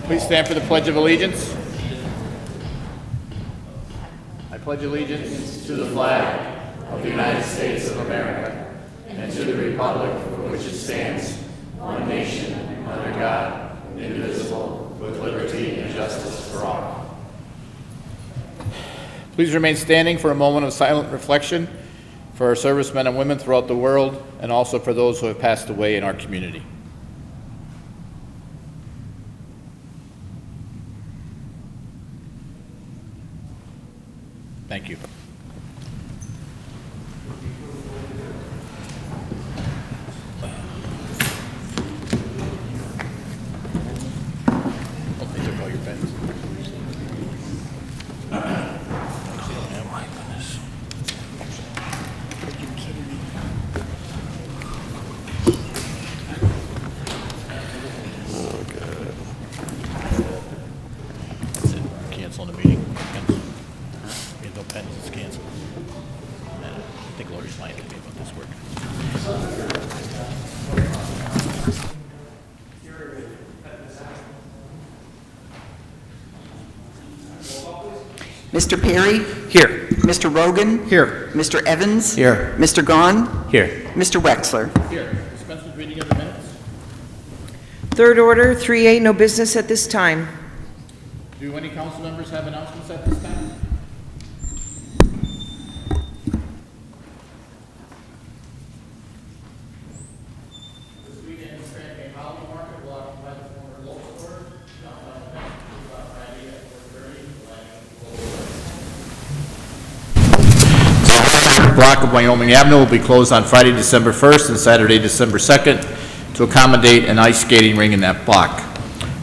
Please stand for the Pledge of Allegiance. I pledge allegiance to the flag of the United States of America and to the republic for which it stands, one nation, under God, indivisible, with liberty and justice for all. Please remain standing for a moment of silent reflection for our servicemen and women throughout the world, and also for those who have passed away in our community. Thank you. Oh, they took all your pens. Oh my goodness. Are you kidding me? Oh, God. That's it. Canceling the meeting. No pens, it's canceled. I think Lori's lying to me about this work. Mr. Perry? Here. Mr. Rogan? Here. Mr. Evans? Here. Mr. Gahn? Here. Mr. Wexler? Here. Dispense with reading of the minutes. Third order, 3A, no business at this time. Do any council members have announcements at this time? This weekend, the Scranton Holiday Market will occupy the former local store. Downtown event will be on Friday at 4:30. The block of Wyoming Avenue will be closed on Friday, December 1st and Saturday, December 2nd to accommodate an ice skating ring in that block.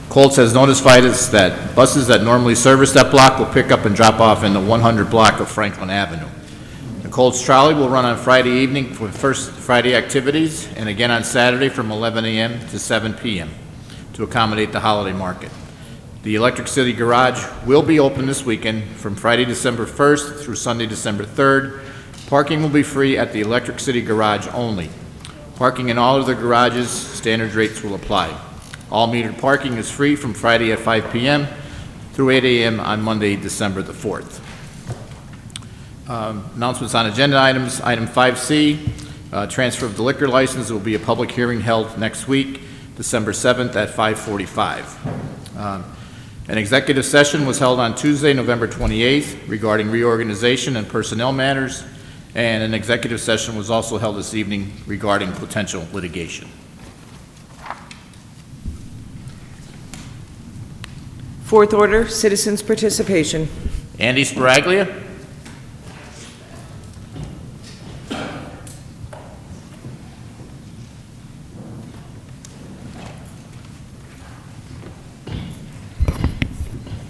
Colts has notified us that buses that normally service that block will pick up and drop off in the 100 block of Franklin Avenue. The Colts trolley will run on Friday evening for first Friday activities and again on Saturday from 11 a.m. to 7 p.m. to accommodate the holiday market. The Electric City Garage will be open this weekend from Friday, December 1st through Sunday, December 3rd. Parking will be free at the Electric City Garage only. Parking in all of the garages, standard rates will apply. All metered parking is free from Friday at 5 p.m. through 8 a.m. on Monday, December the 4th. Announcements on agenda items. Item 5C, transfer of the liquor license. There will be a public hearing held next week, December 7th at 5:45. An executive session was held on Tuesday, November 28th regarding reorganization and personnel matters, and an executive session was also held this evening regarding potential litigation. Fourth order, citizens' participation. Andy Sparaglia.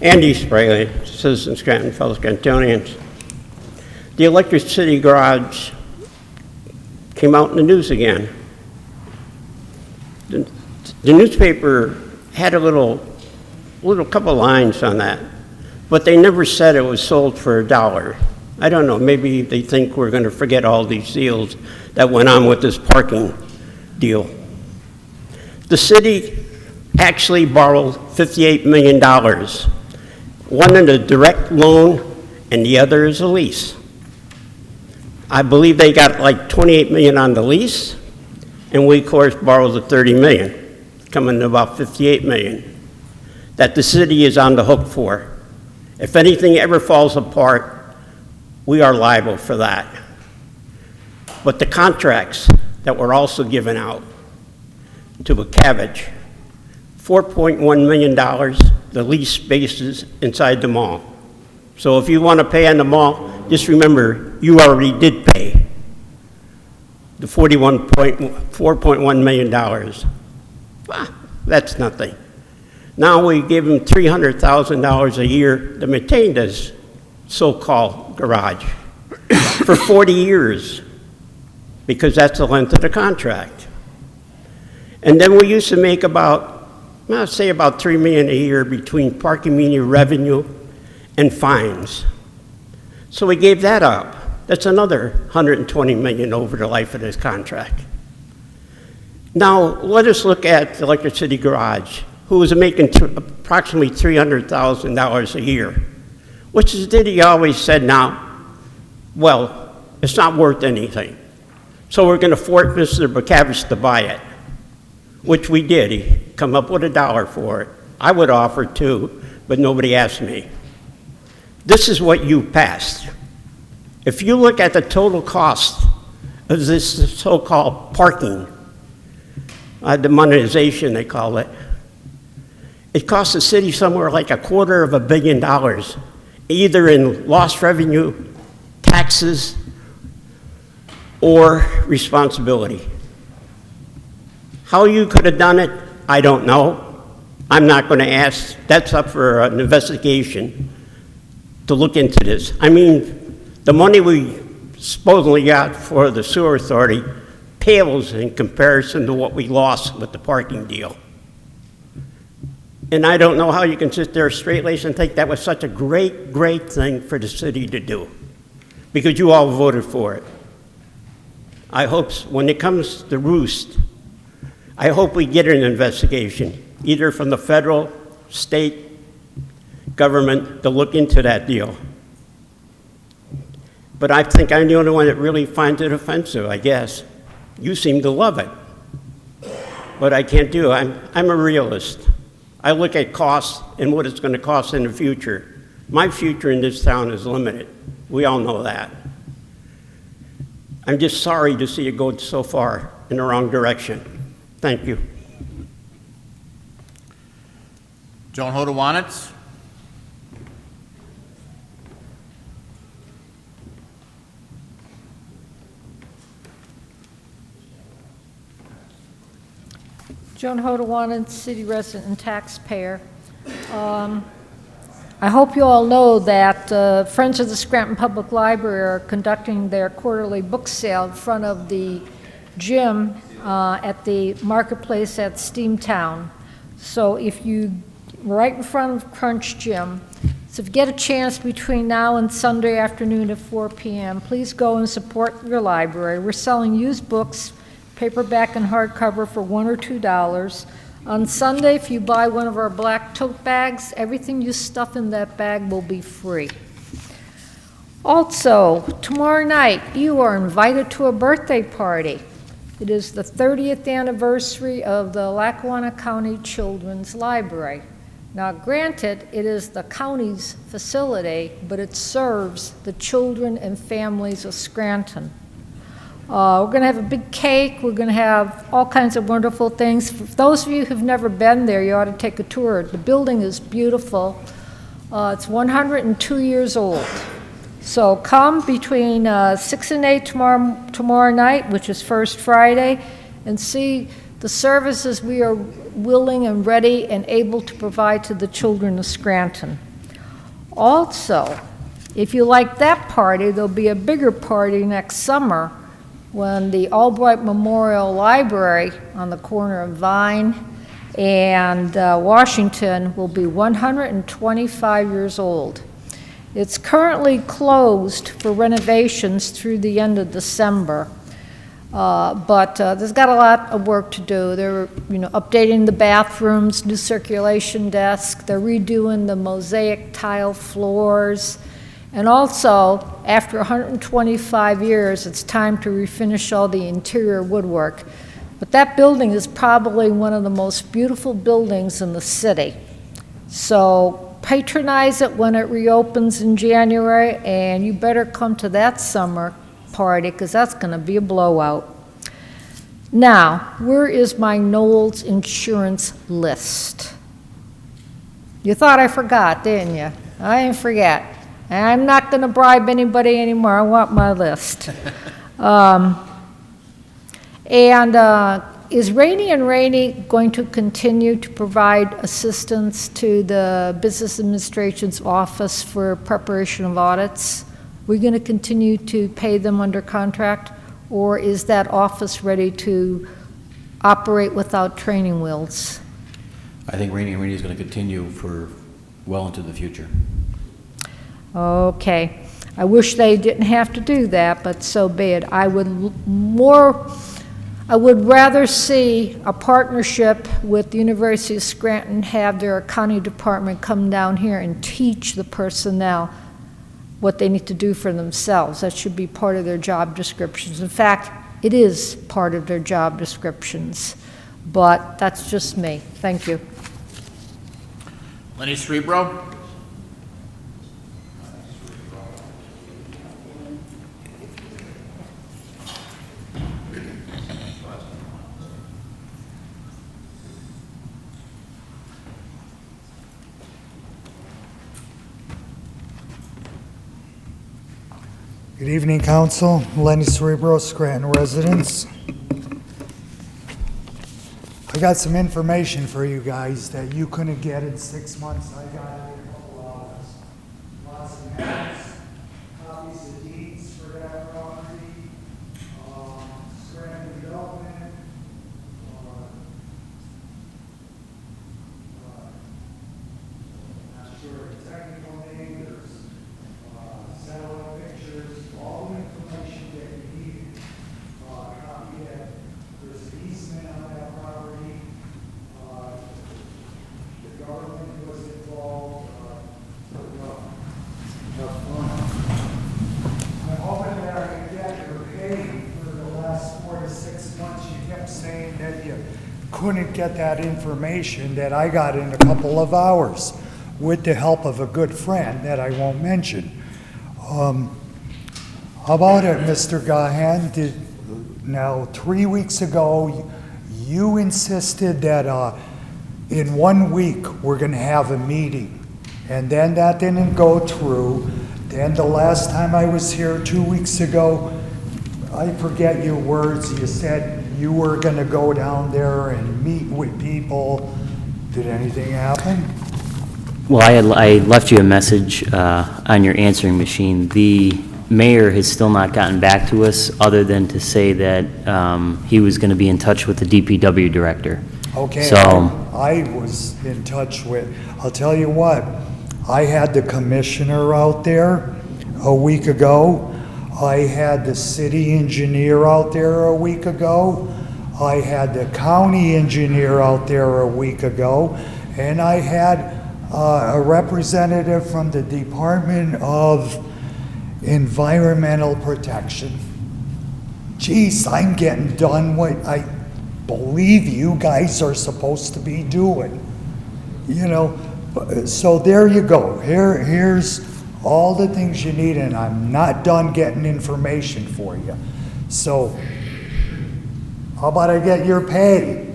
Andy Spragley, Citizens Scranton, fellow Scrantonians. The Electric City Garage came out in the news again. The newspaper had a little couple lines on that, but they never said it was sold for $1. I don't know, maybe they think we're going to forget all these deals that went on with this parking deal. The city actually borrowed $58 million. One in a direct loan and the other is a lease. I believe they got like $28 million on the lease, and we of course borrowed the $30 million, coming to about $58 million that the city is on the hook for. If anything ever falls apart, we are liable for that. But the contracts that were also given out to McCavish, $4.1 million, the lease spaces inside the mall. So if you want to pay on the mall, just remember, you already did pay the $4.1 million. That's nothing. Now we give them $300,000 a year to maintain this so-called garage for 40 years, because that's the length of the contract. And then we used to make about, I'd say about $3 million a year between parking media revenue and fines. So we gave that up. That's another $120 million over the life of this contract. Now, let us look at the Electric City Garage. who was making approximately $300,000 a year, which is that he always said now, well, it's not worth anything. So we're going to force Mr. Bacavich to buy it, which we did. He come up with $1 for it. I would offer too, but nobody asked me. This is what you passed. If you look at the total cost of this so-called parking, the monetization they call it, it costs the city somewhere like $250 million, either in lost revenue, taxes, or responsibility. How you could have done it, I don't know. I'm not going to ask. That's up for an investigation to look into this. I mean, the money we supposedly got for the sewer authority pales in comparison to what we lost with the parking deal. And I don't know how you can sit there straight-laced and think that was such a great, great thing for the city to do, because you all voted for it. I hope when it comes to Roost, I hope we get an investigation, either from the federal, state government to look into that deal. But I think I'm the only one that really finds it offensive, I guess. You seem to love it. But I can't do it. I'm a realist. I look at costs and what it's going to cost in the future. My future in this town is limited. We all know that. I'm just sorry to see it go so far in the wrong direction. Thank you. Joan Hodowanitz? Joan Hodowanitz, city resident and taxpayer. I hope you all know that Friends of the Scranton Public Library are conducting their quarterly book sale in front of the gym at the marketplace at Steamtown. So if you, right in front of Crunch Gym, so if you get a chance between now and Sunday afternoon at 4 p.m., please go and support your library. We're selling used books, paperback and hardcover, for $1 or $2. On Sunday, if you buy one of our black tote bags, everything you stuff in that bag will be free. Also, tomorrow night, you are invited to a birthday party. It is the 30th anniversary of the Lackawanna County Children's Library. Now, granted, it is the county's facility, but it serves the children and families of Scranton. We're going to have a big cake. We're going to have all kinds of wonderful things. For those of you who've never been there, you ought to take a tour. The building is beautiful. It's 102 years old. So come between 6 and 8 tomorrow night, which is First Friday, and see the services we are willing and ready and able to provide to the children of Scranton. Also, if you like that party, there'll be a bigger party next summer when the Albright Memorial Library on the corner of Vine and Washington will be 125 years old. It's currently closed for renovations through the end of December, but there's got a lot of work to do. They're updating the bathrooms, new circulation desk, they're redoing the mosaic tile floors. And also, after 125 years, it's time to refinish all the interior woodwork. But that building is probably one of the most beautiful buildings in the city. So patronize it when it reopens in January, and you better come to that summer party, because that's going to be a blowout. Now, where is my Knowles insurance list? You thought I forgot, didn't you? I didn't forget. I'm not going to bribe anybody anymore. I want my list. Is Rainey and Rainey going to continue to provide assistance to the Business Administration's office for preparation of audits? We're going to continue to pay them under contract, or is that office ready to operate without training wheels? I think Rainey and Rainey is going to continue for well into the future. Okay. I wish they didn't have to do that, but so be it. I would rather see a partnership with the University of Scranton, have their accounting department come down here and teach the personnel what they need to do for themselves. That should be part of their job descriptions. In fact, it is part of their job descriptions, but that's just me. Thank you. Lenny Cerebro? Good evening, Council. Lenny Cerebro, Scranton residents. I got some information for you guys that you couldn't get in 6 months. I got it in a couple hours. Lots of maps, copies of deeds for that property, Scranton development, not sure a technical name, there's satellite pictures, all the information that you needed. Copy that. There's an easement on that property. The government was involved. I'm hoping that I can get your pay for the last 4 to 6 months. You kept saying that you couldn't get that information that I got in a couple of hours with the help of a good friend that I won't mention. How about it, Mr. Gahan? Now, 3 weeks ago, you insisted that in 1 week we're going to have a meeting, and then that didn't go through. Then the last time I was here 2 weeks ago, I forget your words. You said you were going to go down there and meet with people. Did anything happen? Well, I left you a message on your answering machine. The mayor has still not gotten back to us, other than to say that he was going to be in touch with the DPW director. Okay, So, I was in touch with, I'll tell you what, I had the commissioner out there a week ago. I had the city engineer out there a week ago. I had the county engineer out there a week ago. And I had a representative from the Department of Environmental Protection. Geez, I'm getting done what I believe you guys are supposed to be doing. You know, so there you go. Here's all the things you need, and I'm not done getting information for you. So, how about I get your pay?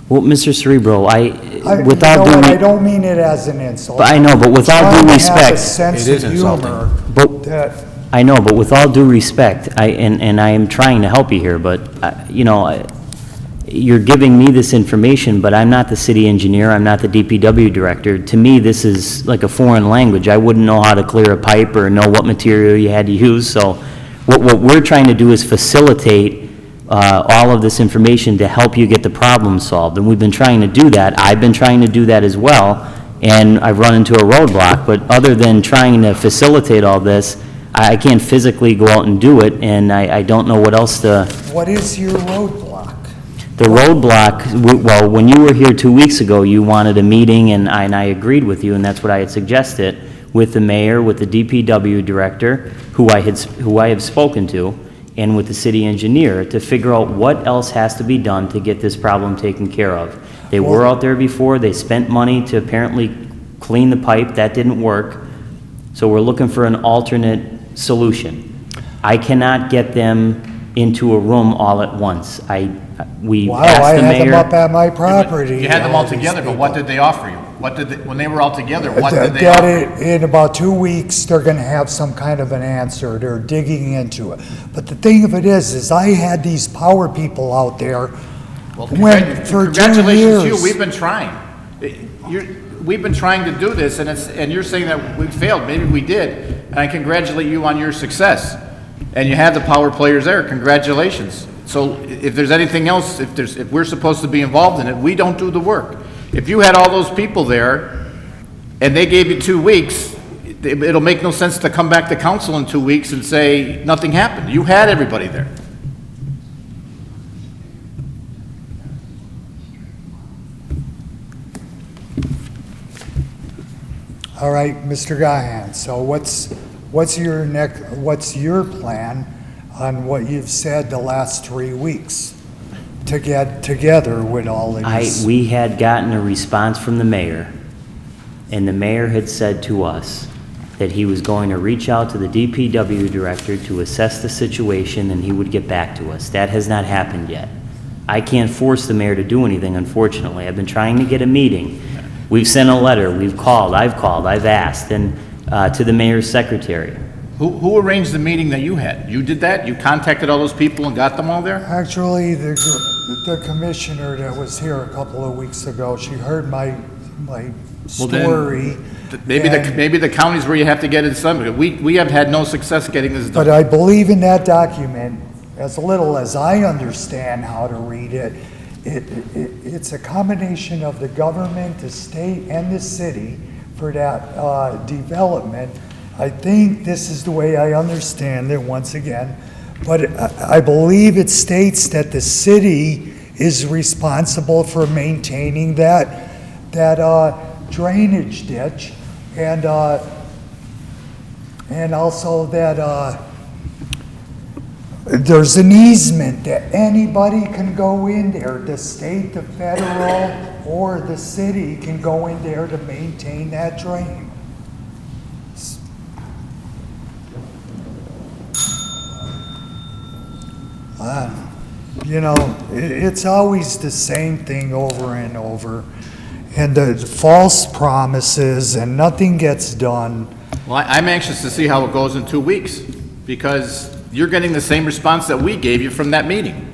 well, Mr. Cerebro, with you all know due what, I re- don't mean it as an insult. But I know, but with all Trying due to have a respect, sense It is of insulting. humor but that I know, but with all due respect, and I am trying to help you here, but, you're giving me this information, but I'm not the city engineer, I'm not the DPW director. To me, this is like a foreign language. I wouldn't know how to clear a pipe or know what material you had to use, so what we're trying to do is facilitate all of this information to help you get the problem solved, and we've been trying to do that. I've been trying to do that as well, and I've run into a roadblock, but other than trying to facilitate all this, I can't physically go out and do it, and I don't know what else to... what is your roadblock? The roadblock, well, when you were here 2 weeks ago, you wanted a meeting, and I agreed with you, and that's what I had suggested, with the mayor, with the DPW director, who I have spoken to, and with the city engineer, to figure out what else has to be done to get this problem taken care of. They were out there before, they spent money to apparently clean the pipe, that didn't work, so we're looking for an alternate solution. I cannot get them into a room all at once. We Wow, asked I the had them mayor. up at my property. You had them all these together, but people. what did they offer you? What did they, when they were all together, what did they That offer? in about 2 weeks, they're gonna have some kind of an answer. They're digging into it. But the thing of it is I had these power people out there Well, when, for 2 congratulations to you, years. we've been trying. We've been trying to do this, and you're saying that we failed. Maybe we did, and I congratulate you on your success. And you had the power players there, congratulations. So if there's anything else, if we're supposed to be involved in it, we don't do the work. If you had all those people there, and they gave you 2 weeks, it'll make no sense to come back to council in 2 weeks and say nothing happened. You had everybody there. All right, Mr. Gahan, so what's your plan on what you've said the last 3 weeks to get together with all of these? We had gotten a response from the mayor, and the mayor had said to us that he was going to reach out to the DPW director to assess the situation, and he would get back to us. That has not happened yet. I can't force the mayor to do anything, unfortunately. I've been trying to get a meeting. We've sent a letter, I've called, I've asked, and to the mayor's secretary. Who arranged the meeting that you had? You did that? You contacted all those people and got them all there? Actually, the commissioner that was here a couple of weeks ago, she heard my Well, then, story. Maybe the county's where you have to get it done. We have had no success getting this But done. I believe in that document, as little as I understand how to read it, it's a combination of the government, the state, and the city for that development. I think this is the way I understand it, once again, but I believe it states that the city is responsible for maintaining that drainage ditch, and also that there's an easement that anybody can go in there, the state, the federal, or the city can go in there to maintain that drain. You know, it's always the same thing over and over, and the false promises, and nothing gets done. Well, I'm anxious to see how it goes in 2 weeks, because you're getting the same response that we gave you from that meeting.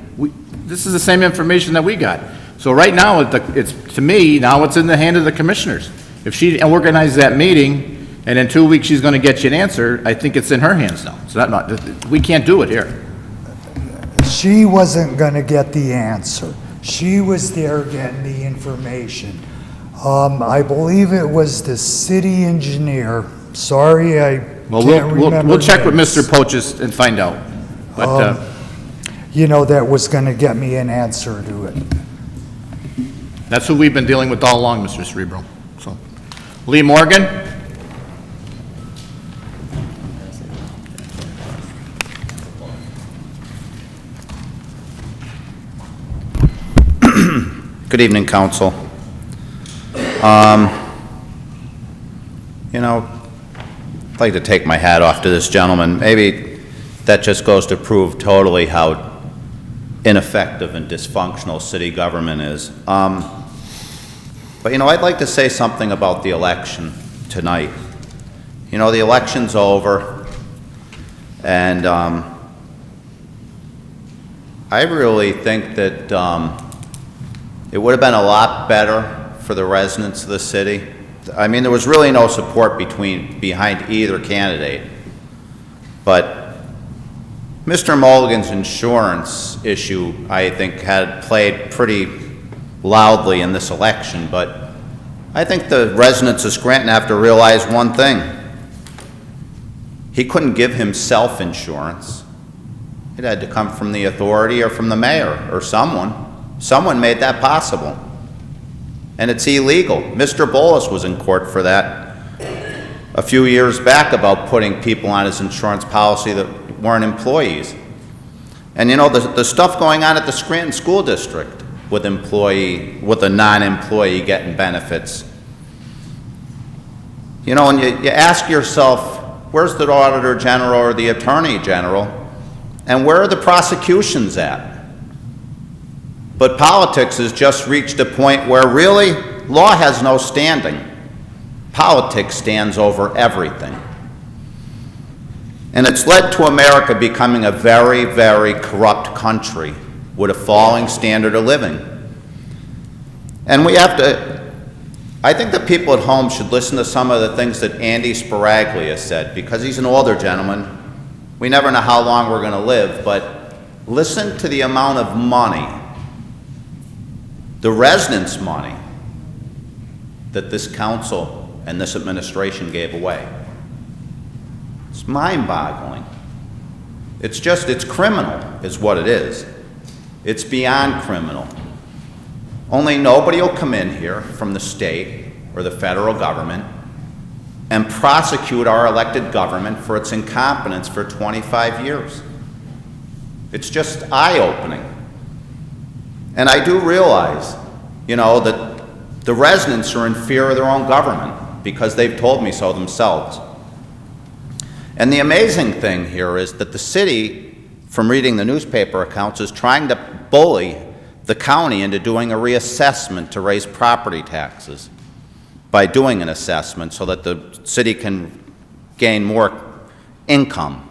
This is the same information that we got. So right now, to me, now it's in the hand of the commissioners. If she organizes that meeting, and in 2 weeks she's gonna get you an answer, I think it's in her hands now. So we can't do it here. She wasn't gonna get the answer. She was there getting the information. I believe it was the city engineer. Sorry, I Well, can't remember. we'll check with names. Mr. Poches and find out. But, You know, that was gonna get me an answer to it. that's who we've been dealing with all along, Mr. Cerebro. So, Lee Morgan? Good evening, council. You know, I'd like to take my hat off to this gentleman. Maybe that just goes to prove totally how ineffective and dysfunctional city government is. But, you know, I'd like to say something about the election tonight. You know, the election's over, and I really think that it would have been a lot better for the residents of the city. I mean, there was really no support behind either candidate. But Mr. Mulligan's insurance issue, I think, had played pretty loudly in this election. But I think the residents of Scranton have to realize one thing. He couldn't give himself insurance. It had to come from the authority or from the mayor or someone. Someone made that possible. And it's illegal. Mr. Bolus was in court for that a few years back about putting people on his insurance policy that weren't employees. And you know, the stuff going on at the Scranton School District with a non-employee getting benefits. You know, and you ask yourself, where's the Auditor General or the Attorney General? And where are the prosecutions at? But politics has just reached a point where really law has no standing. Politics stands over everything. And it's led to America becoming a very, very corrupt country with a falling standard of living. And we have to, I think the people at home should listen to some of the things that Andy Sparaglia said, because he's an older gentleman. We never know how long we're going to live, but listen to the amount of money, the residents' money, that this council and this administration gave away. It's mind-boggling. It's criminal, is what it is. It's beyond criminal. Only nobody will come in here from the state or the federal government and prosecute our elected government for its incompetence for 25 years. It's just eye-opening. And I do realize, that the residents are in fear of their own government because they've told me so themselves. And the amazing thing here is that the city, from reading the newspaper accounts, is trying to bully the county into doing a reassessment to raise property taxes by doing an assessment so that the city can gain more income.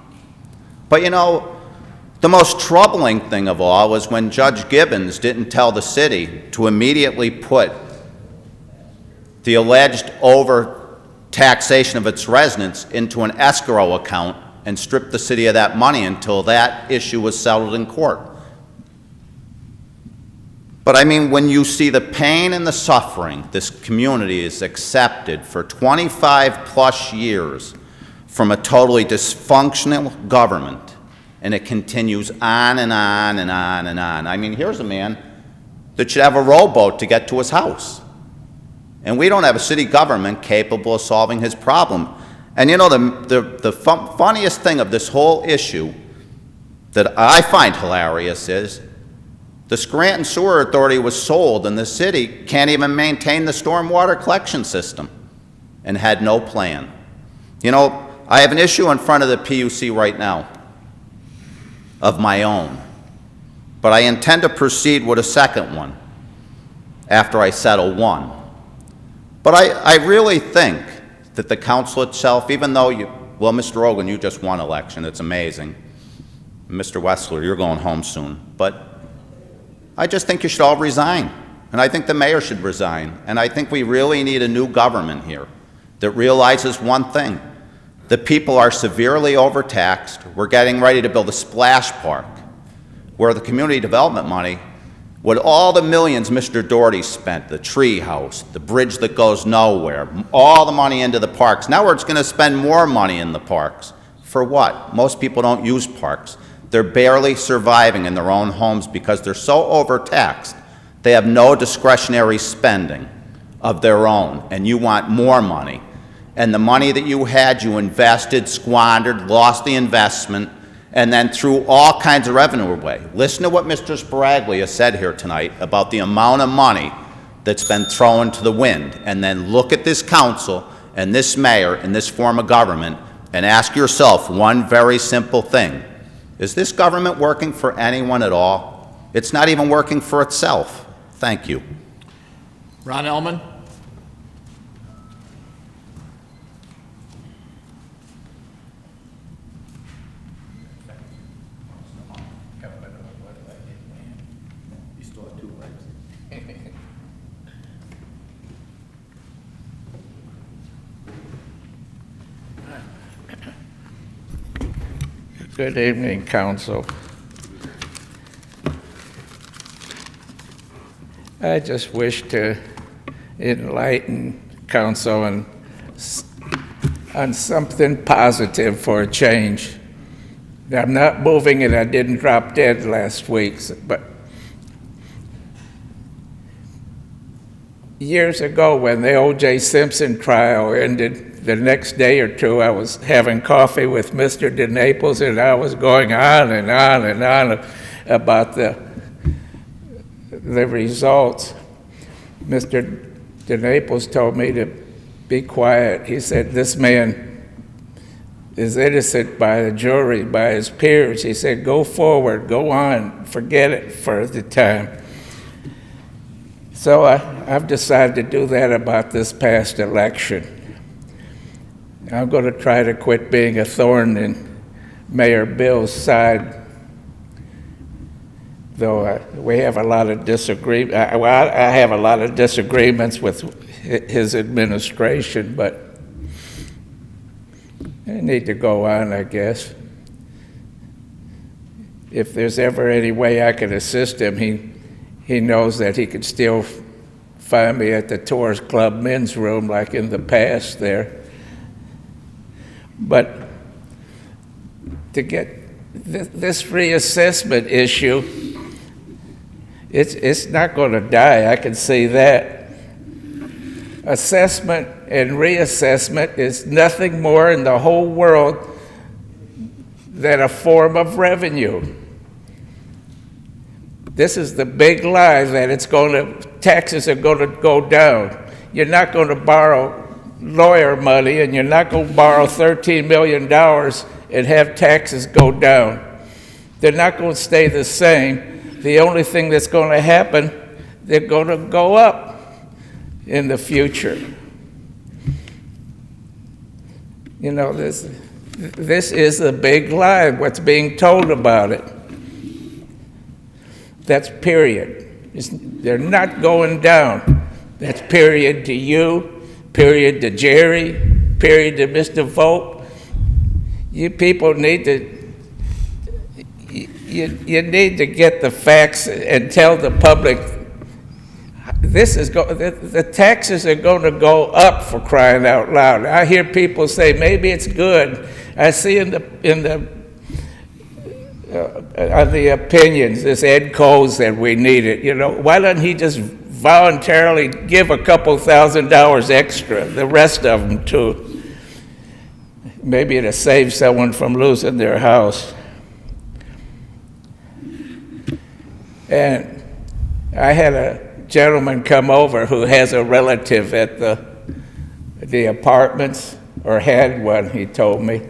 But the most troubling thing of all was when Judge Gibbons didn't tell the city to immediately put the alleged over-taxation of its residents into an escrow account and strip the city of that money until that issue was settled in court. But I mean, when you see the pain and the suffering this community has accepted for 25 plus years from a totally dysfunctional government, and it continues on and on and on and on. I mean, here's a man that should have a rowboat to get to his house. And we don't have a city government capable of solving his problem. And the funniest thing of this whole issue that I find hilarious is the Scranton Sewer Authority was sold and the city can't even maintain the stormwater collection system and had no plan. I have an issue in front of the PUC right now of my own, but I intend to proceed with a second one after I settle one. But I really think that the council itself, even though Mr. Rogan, you just won election, it's amazing. Mr. Wessler, you're going home soon. But I just think you should all resign. And I think the mayor should resign. And I think we really need a new government here that realizes one thing. The people are severely overtaxed. We're getting ready to build a splash park where the community development money, with all the millions Mr. Doherty spent, the tree house, the bridge that goes nowhere, all the money into the parks. Now we're going to spend more money in the parks. For what? Most people don't use parks. They're barely surviving in their own homes because they're so overtaxed. They have no discretionary spending of their own, and you want more money. And the money that you had, you invested, squandered, lost the investment, and then threw all kinds of revenue away. Listen to what Mr. Sparaglia said here tonight about the amount of money that's been thrown to the wind. And then look at this council and this mayor and this form of government and ask yourself one very simple thing. Is this government working for anyone at all? It's not even working for itself. Thank you. Ron Elman? Good evening, Council. I just wish to enlighten Council on something positive for a change. I'm not moving and I didn't drop dead last week, but years ago when the O.J. Simpson trial ended, the next day or two, I was having coffee with Mr. DeNaples, and I was going on and on and on about the results. Mr. DeNaples told me to be quiet. He said, this man is innocent by the jury, by his peers. He said, go forward, go on, forget it for the time. So I've decided to do that about this past election. I'm going to try to quit being a thorn in Mayor Bill's side, though we have a lot of disagreement. I have a lot of disagreements with his administration, but I need to go on, I guess. If there's ever any way I can assist him, he knows that he could still find me at the Tours Club men's room like in the past there. But to get this reassessment issue, it's not going to die, I can see that. assessment and reassessment is nothing more in the whole world than a form of revenue. This is the big lie that taxes are going to go down. You're not going to borrow lawyer money, and you're not going to borrow $13 million and have taxes go down. They're not going to stay the same. The only thing that's going to happen, they're going to go up in the future. You know, this is a big lie, what's being told about it. That's period. They're not going down. That's period to you, period to Jerry, period to Mr. Vogt. You people need to, you need to get the facts and tell the public the taxes are going to go up, for crying out loud. I hear people say maybe it's good. I see on the opinions, this Ed Coles that we need it. You know, why doesn't he just voluntarily give a couple $1,000s extra, the rest of them too? Maybe it'll save someone from losing their house. And I had a gentleman come over who has a relative at the apartments, or had one, he told me.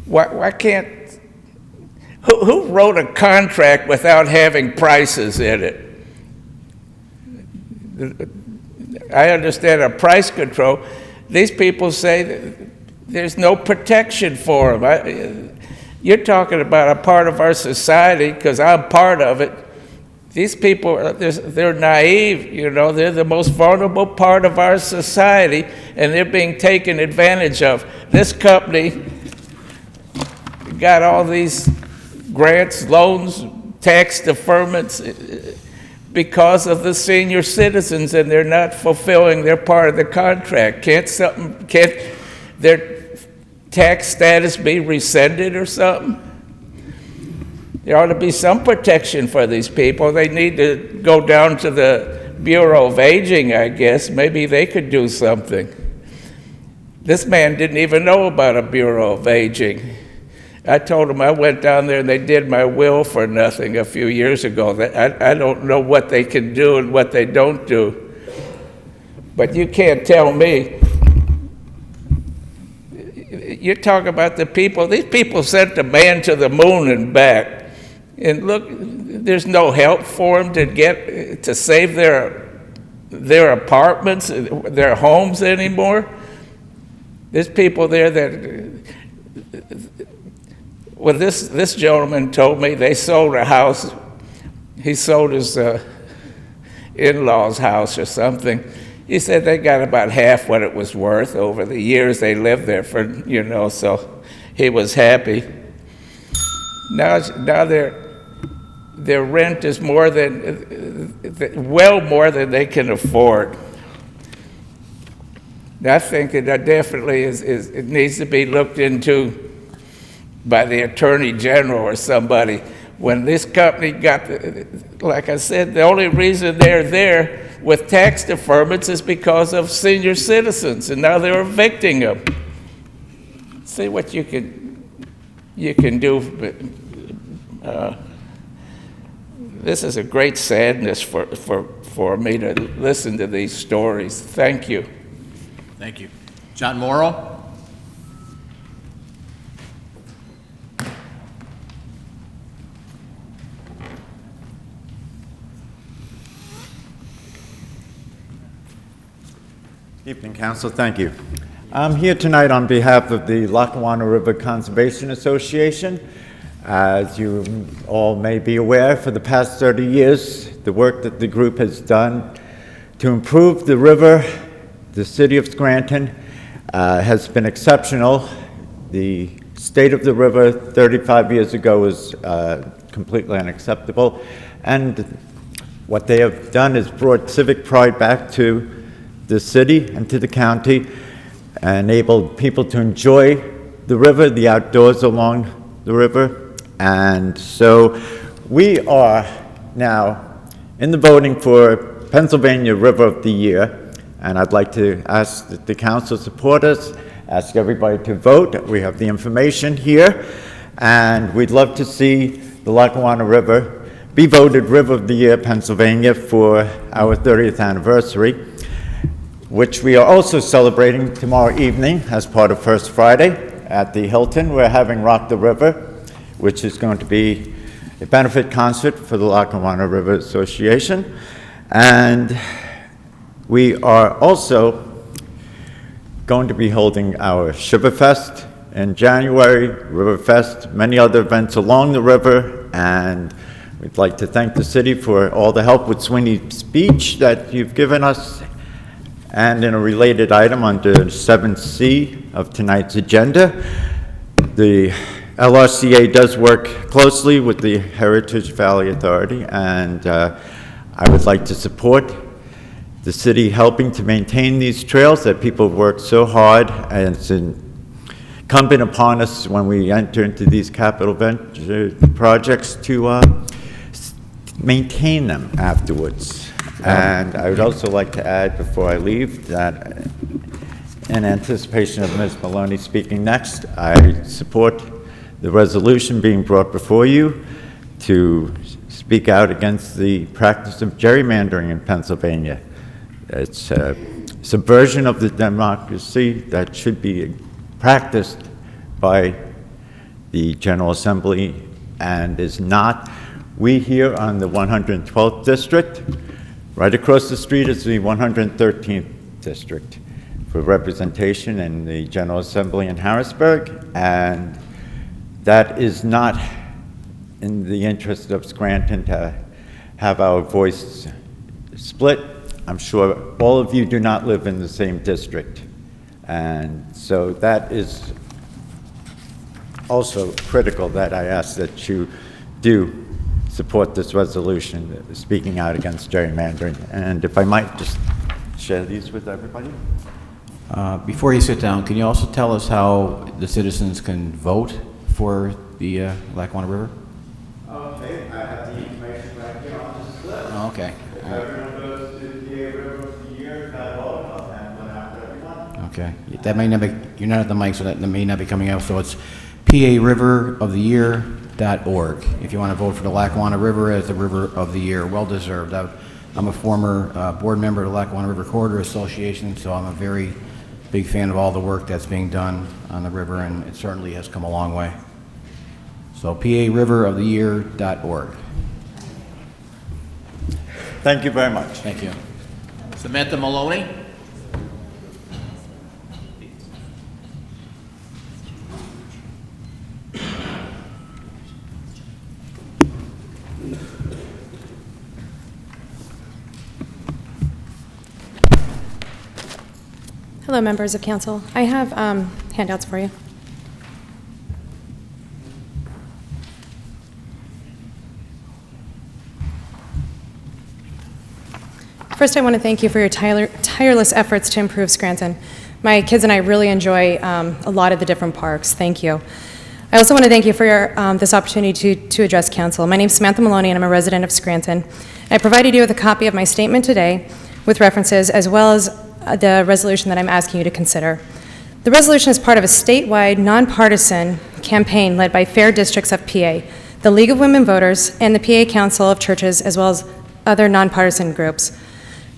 Why can't, who wrote a contract without having prices in it? I understand a price control. These people say that there's no protection for them. You're talking about a part of our society, because I'm part of it. These people, they're naive, you know, they're the most vulnerable part of our society, and they're being taken advantage of. This company got all these grants, loans, tax deferments because of the senior citizens, and they're not fulfilling their part of the contract. Can't their tax status be rescinded or something? There ought to be some protection for these people. They need to go down to the Bureau of Aging, I guess. Maybe they could do something. This man didn't even know about a Bureau of Aging. I told him I went down there and they did my will for nothing a few years ago. I don't know what they can do and what they don't do. But you can't tell me. You're talking about the people. These people sent a man to the moon and back. And look, there's no help for them to save their apartments, their homes anymore. There's people there that, well, this gentleman told me they sold a house. He sold his in-laws' house or something. He said they got about half what it was worth over the years they lived there for, you know, so he was happy. Now their rent is more than, well more than they can afford. I think that definitely it needs to be looked into by the Attorney General or somebody. When this company got, like I said, the only reason they're there with tax deferments is because of senior citizens, and now they're evicting them. See what you can do. This is a great sadness for me to listen to these stories. Thank you. Thank you. John Morrow? Evening, Council. Thank you. I'm here tonight on behalf of the Lackawanna River Conservation Association. As you all may be aware, for the past 30 years, the work that the group has done to improve the river, the city of Scranton, has been exceptional. The state of the river 35 years ago was completely unacceptable, and what they have done is brought civic pride back to the city and to the county, enabled people to enjoy the river, the outdoors along the river. And so we are now in the voting for Pennsylvania River of the Year. And I'd like to ask that the council support us, ask everybody to vote. We have the information here, and we'd love to see the Lackawanna River be voted River of the Year, Pennsylvania, for our 30th anniversary, which we are also celebrating tomorrow evening as part of First Friday at the Hilton. We're having Rock the River, which is going to be a benefit concert for the Lackawanna River Association. And we are also going to be holding our Shiverfest in January, Riverfest, many other events along the river, and we'd like to thank the city for all the help with Sweeney's Beach that you've given us. And in a related item under 7C of tonight's agenda, the LRCA does work closely with the Heritage Valley Authority, and I would like to support the city helping to maintain these trails that people have worked so hard, and it's incumbent upon us when we enter into these capital venture projects to maintain them afterwards. And I would also like to add before I leave that in anticipation of Ms. Maloney speaking next, I support the resolution being brought before you to speak out against the practice of gerrymandering in Pennsylvania. It's a subversion of the democracy that should be practiced by the General Assembly and is not. We here on the 112th District, right across the street is the 113th District for representation in the General Assembly in Harrisburg, and that is not in the interest of Scranton to have our voice split. I'm sure all of you do not live in the same district, and so that is also critical that I ask that you do support this resolution speaking out against gerrymandering. And if I might just share these with everybody. Before you sit down, can you also tell us how the citizens can vote for the Lackawanna River? Okay, I have the information right here on this slip. Oh, okay. Everyone goes to PA River of the Year, .org, and went after everyone. Okay. That may not be, you're not at the mic, so that may not be coming out. So it's PARiveroftheyear.org. If you want to vote for the Lackawanna River as the River of the Year, well deserved. I'm a former board member of the Lackawanna River Corridor Association, so I'm a very big fan of all the work that's being done on the river, and it certainly has come a long way. So PARiveroftheyear.org. Thank you very much. Thank you. Samantha Maloney? Hello, members of council. I have handouts for you. First, I want to thank you for your tireless efforts to improve Scranton. My kids and I really enjoy a lot of the different parks. Thank you. I also want to thank you for this opportunity to address council. My name is Samantha Maloney, and I'm a resident of Scranton. I provided you with a copy of my statement today with references, as well as the resolution that I'm asking you to consider. The resolution is part of a statewide, nonpartisan campaign led by Fair Districts of PA, the League of Women Voters, and the PA Council of Churches, as well as other nonpartisan groups.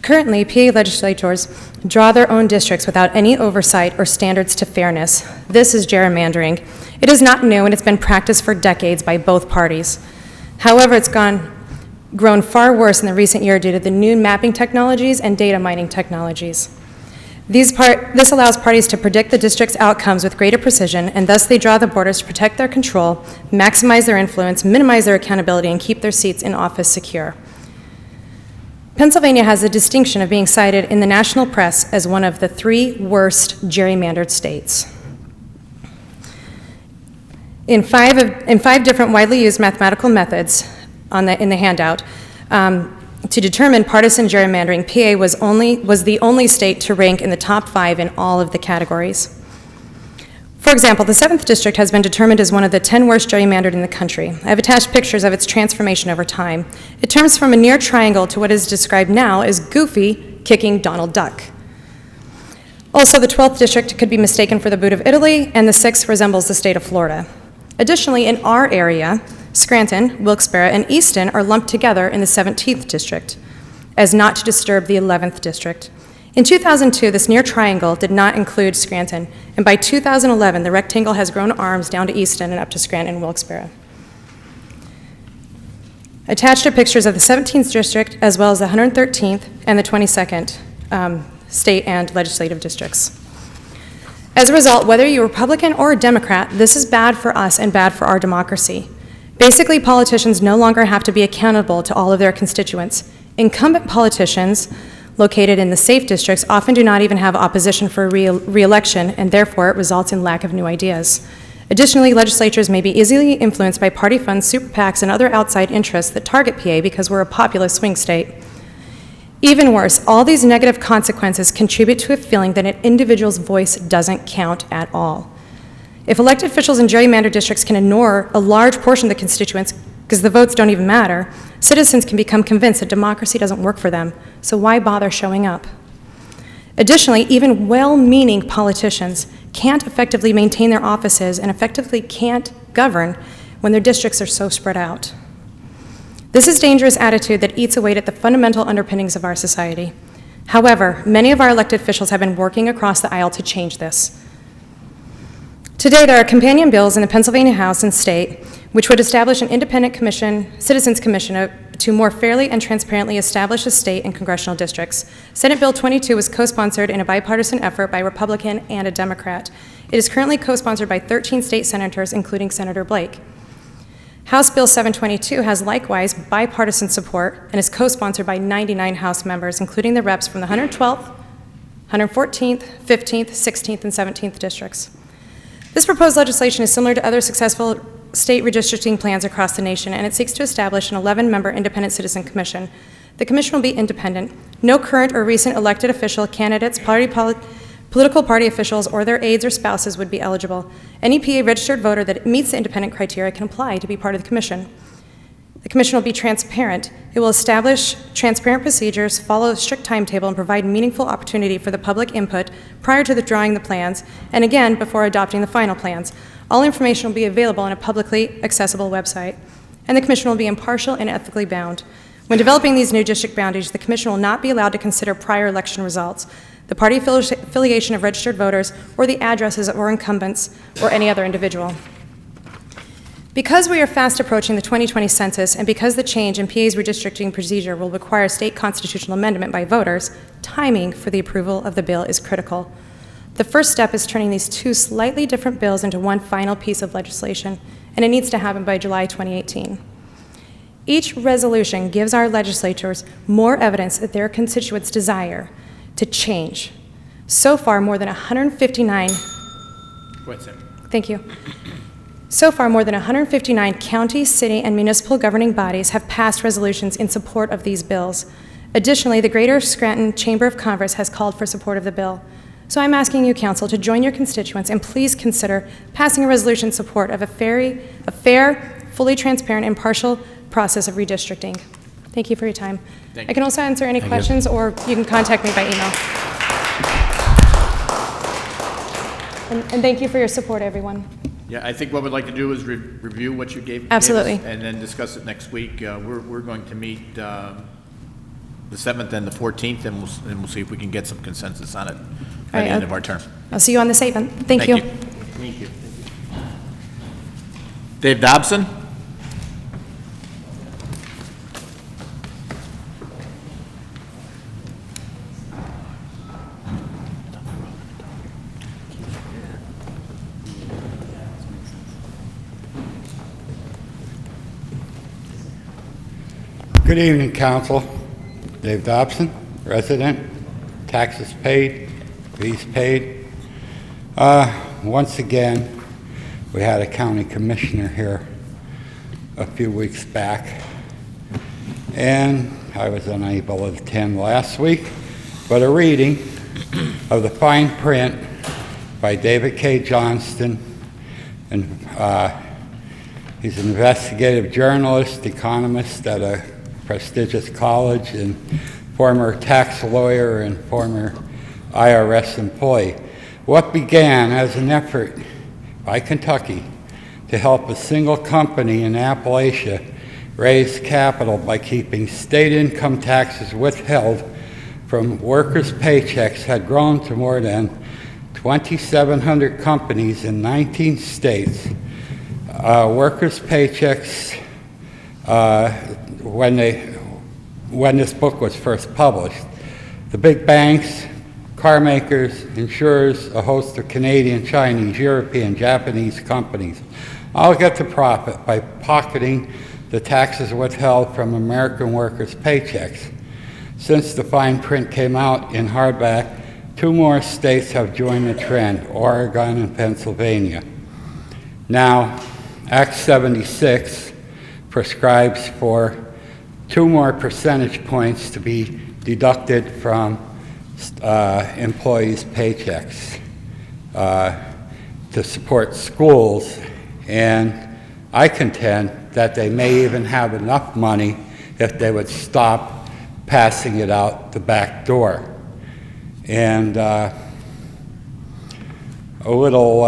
Currently, PA legislators draw their own districts without any oversight or standards to fairness. This is gerrymandering. It is not new, and it's been practiced for decades by both parties. However, it's grown far worse in the recent year due to the new mapping technologies and data mining technologies. This allows parties to predict the district's outcomes with greater precision, and thus they draw the borders to protect their control, maximize their influence, minimize their accountability, and keep their seats in office secure. Pennsylvania has the distinction of being cited in the national press as one of the 3 worst gerrymandered states. In five different widely used mathematical methods in the handout, to determine partisan gerrymandering, PA was the only state to rank in the top 5 in all of the categories. For example, the 7th District has been determined as one of the 10 worst gerrymandered in the country. I have attached pictures of its transformation over time. It turns from a near triangle to what is described now as Goofy kicking Donald Duck. Also, the 12th district could be mistaken for the boot of Italy, and the 6th resembles the state of Florida. Additionally, in our area, Scranton, Wilkes-Barre, and Easton are lumped together in the 17th district, as not to disturb the 11th district. In 2002, this near triangle did not include Scranton, and by 2011, the rectangle has grown arms down to Easton and up to Scranton and Wilkes-Barre. Attached are pictures of the 17th district, as well as the 113th and the 22nd state and legislative districts. As a result, whether you're Republican or a Democrat, this is bad for us and bad for our democracy. Basically, politicians no longer have to be accountable to all of their constituents. Incumbent politicians located in the safe districts often do not even have opposition for re-election, and therefore it results in lack of new ideas. Additionally, legislatures may be easily influenced by party funds, super PACs, and other outside interests that target PA because we're a populous swing state. Even worse, all these negative consequences contribute to a feeling that an individual's voice doesn't count at all. If elected officials in gerrymandered districts can ignore a large portion of the constituents because the votes don't even matter, citizens can become convinced that democracy doesn't work for them, so why bother showing up? Additionally, even well-meaning politicians can't effectively maintain their offices and effectively can't govern when their districts are so spread out. This is a dangerous attitude that eats away at the fundamental underpinnings of our society. However, many of our elected officials have been working across the aisle to change this. Today, there are companion bills in the Pennsylvania House and state which would establish an independent commission, citizens commission, to more fairly and transparently establish the state and congressional districts. Senate Bill 22 was co-sponsored in a bipartisan effort by a Republican and a Democrat. It is currently co-sponsored by 13 state senators, including Senator Blake. House Bill 722 has likewise bipartisan support and is co-sponsored by 99 House members, including the reps from the 112th, 114th, 15th, 16th, and 17th districts. This proposed legislation is similar to other successful state redistricting plans across the nation, and it seeks to establish an 11-member independent citizen commission. The commission will be independent. No current or recent elected official, candidates, political party officials, or their aides or spouses would be eligible. Any PA registered voter that meets the independent criteria can apply to be part of the commission. The commission will be transparent. It will establish transparent procedures, follow a strict timetable, and provide meaningful opportunity for the public input prior to drawing the plans, and again before adopting the final plans. All information will be available on a publicly accessible website, and the commission will be impartial and ethically bound. When developing these new district boundaries, the commission will not be allowed to consider prior election results, the party affiliation of registered voters, or the addresses of incumbents or any other individual. Because we are fast approaching the 2020 census, and because the change in PA's redistricting procedure will require state constitutional amendment by voters, timing for the approval of the bill is critical. The first step is turning these two slightly different bills into one final piece of legislation, and it needs to happen by July 2018. Each resolution gives our legislators more evidence that their constituents desire to change. So far, more than 159... Wait a second. Thank you. So far, more than 159 county, city, and municipal governing bodies have passed resolutions in support of these bills. Additionally, the Greater Scranton Chamber of Commerce has called for support of the bill. So I'm asking you, Council, to join your constituents and please consider passing a resolution in support of a fair, fully transparent, impartial process of redistricting. Thank you for your time. I can also answer any questions, or you can contact me by email. And thank you for your support, everyone. Yeah, I think what we'd like to do is review what you gave Absolutely. gave us, and then discuss it next week. We're going to meet the 7th and the 14th, and we'll see if we can get some consensus on it by the end of our term. I'll see you on the 7th. Thank you. Thank you. Dave Dobson? Good evening, Council. Dave Dobson, resident, taxes paid, fees paid. Once again, we had a county commissioner here a few weeks back, and I was unable to attend last week, but a reading of the fine print by David K. Johnston, and he's an investigative journalist, economist at a prestigious college, and former tax lawyer and former IRS employee. What began as an effort by Kentucky to help a single company in Appalachia raise capital by keeping state income taxes withheld from workers' paychecks had grown to more than 2,700 companies in 19 states. Workers' paychecks, when this book was first published, the big banks, car makers, insurers, a host of Canadian, Chinese, European, Japanese companies all get the profit by pocketing the taxes withheld from American workers' paychecks. Since the fine print came out in hardback, 2 more states have joined the trend, Oregon and Pennsylvania. Now, Act 76 prescribes for 2 more percentage points to be deducted from employees' paychecks to support schools, and I contend that they may even have enough money if they would stop passing it out the back door. And a little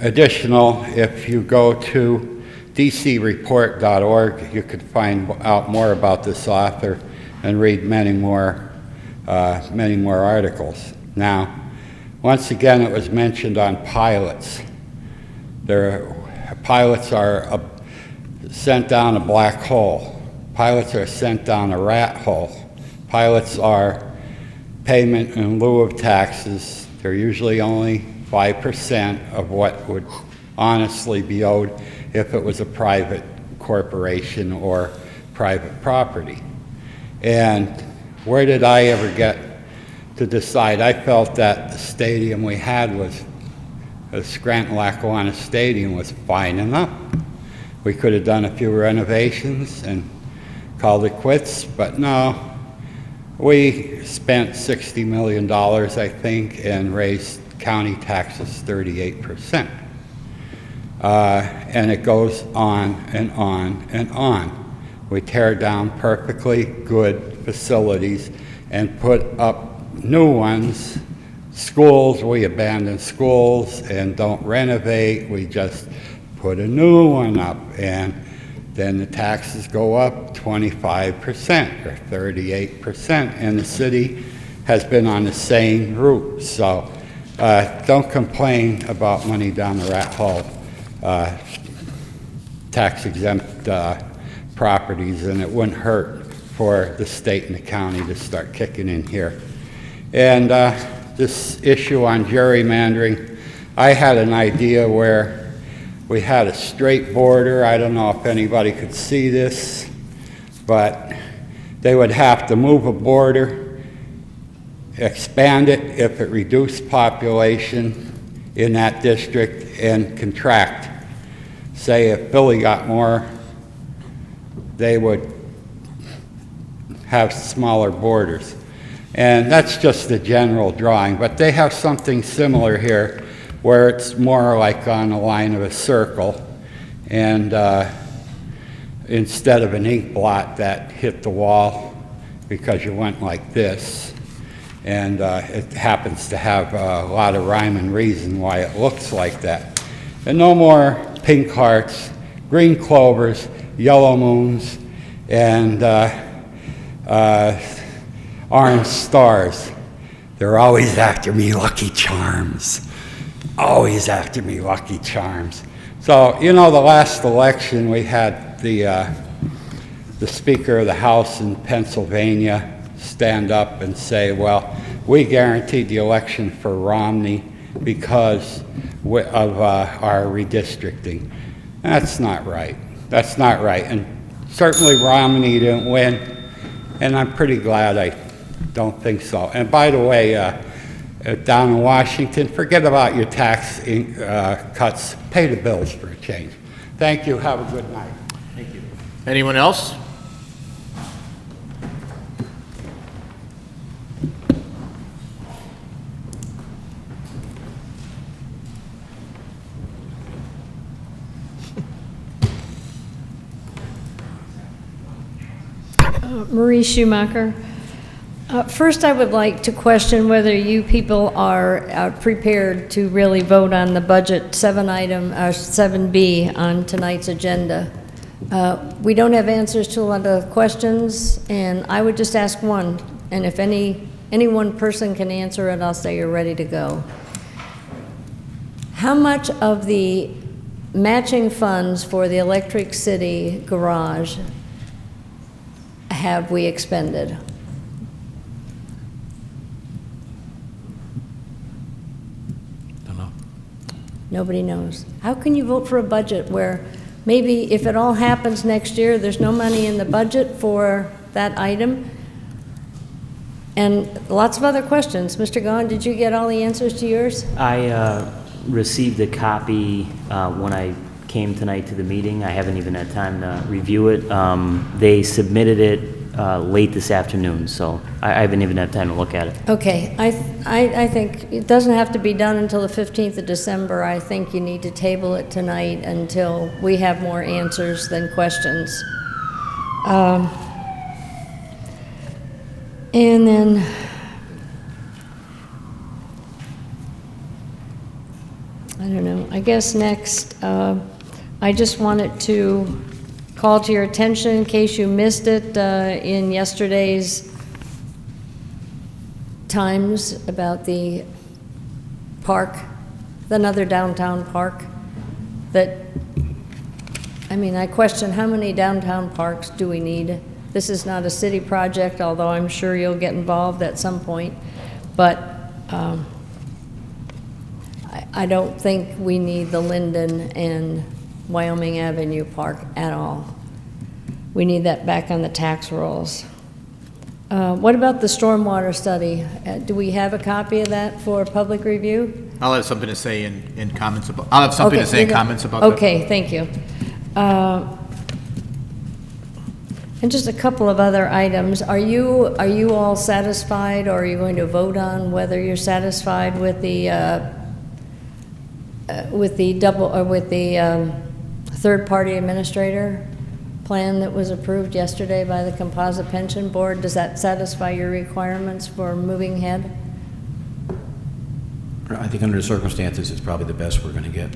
additional, if you go to dcreport.org, you could find out more about this author and read many more articles. Now, once again, it was mentioned on pilots. Pilots are sent down a black hole. Pilots are sent down a rat hole. Pilots are payment in lieu of taxes. They're usually only 5% of what would honestly be owed if it was a private corporation or private property. And where did I ever get to decide? I felt that the stadium we had was, the Scranton-Lackawanna Stadium, was fine enough. We could have done a few renovations and called it quits, but no. We spent $60 million, I think, and raised county taxes 38%. And it goes on and on and on. We tear down perfectly good facilities and put up new ones. Schools, we abandon schools and don't renovate. We just put a new one up, and then the taxes go up 25% or 38%, and the city has been on the same route. So don't complain about money down the rat hole. Tax-exempt properties, and it wouldn't hurt for the state and the county to start kicking in here. And this issue on gerrymandering, I had an idea where we had a straight border. I don't know if anybody could see this, but they would have to move a border, expand it if it reduced population in that district, and contract. Say if Philly got more, they would have smaller borders. And that's just the general drawing, but they have something similar here where it's more like on the line of a circle, and instead of an ink blot that hit the wall because you went like this, and it happens to have a lot of rhyme and reason why it looks like that. And no more pink hearts, green clovers, yellow moons, and orange stars. They're always after me, Lucky Charms. Always after me, Lucky Charms. So, you know, the last election we had the Speaker of the House in Pennsylvania stand up and say, well, we guaranteed the election for Romney because of our redistricting. That's not right. That's not right. And certainly Romney didn't win, and I'm pretty glad I don't think so. And by the way, down in Washington, forget about your tax cuts. Pay the bills for a change. Thank you. Have a good night. Thank you. Anyone else? Marie Schumacher. First, I would like to question whether you people are prepared to really vote on the budget 7B on tonight's agenda. We don't have answers to a lot of questions, and I would just ask one, and if any one person can answer it, I'll say you're ready to go. How much of the matching funds for the Electric City garage have we expended? Nobody knows. How can you vote for a budget where maybe if it all happens next year, there's no money in the budget for that item? And lots of other questions. Mr. Gahn, did you get all the answers to yours? I received a copy when I came tonight to the meeting. I haven't even had time to review it. They submitted it late this afternoon, so I haven't even had time to look at it. Okay, I think it doesn't have to be done until the 15th of December. I think you need to table it tonight until we have more answers than questions. And then, I don't know, I guess next, I just wanted to call to your attention, in case you missed it, in yesterday's Times about the park, another downtown park, that, I mean, I question how many downtown parks do we need? This is not a city project, although I'm sure you'll get involved at some point, but I don't think we need the Linden and Wyoming Avenue Park at all. We need that back on the tax rolls. What about the stormwater study? Do we have a copy of that for public review? I'll have something to say in comments about, I'll have something to say in comments about that. Okay, thank you. And just a couple of other items. Are you all satisfied, or are you going to vote on whether you're satisfied with the third-party administrator plan that was approved yesterday by the Composite Pension Board? Does that satisfy your requirements for moving ahead? I think under the circumstances, it's probably the best we're going to get.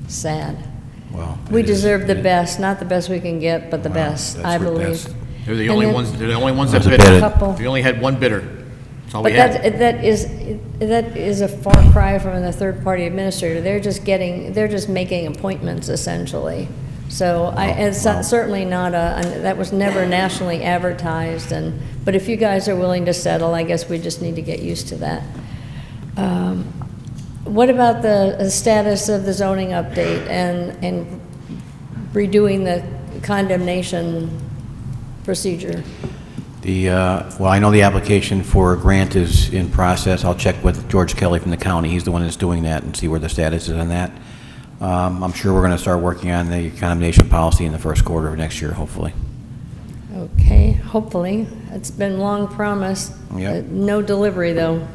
Sad. Well, We it is- deserve the best, not the best we can get, but the Wow, best, that's I the believe. best. They're the And only then- ones, they're the only ones that That's a bid. bid. Couple. We only had one bidder. That's all we But had. that is a far cry from the third-party administrator. They're just making appointments essentially. So it's certainly not that was never nationally advertised, but if you guys are willing to settle, I guess we just need to get used to that. What about the status of the zoning update and redoing the condemnation procedure? Well, I know the application for a grant is in process. I'll check with George Kelly from the county. He's the one that's doing that, and see where the status is on that. I'm sure we're going to start working on the condemnation policy in the first quarter of next year, hopefully. Okay, hopefully. It's been long promised. Yep. No delivery, though.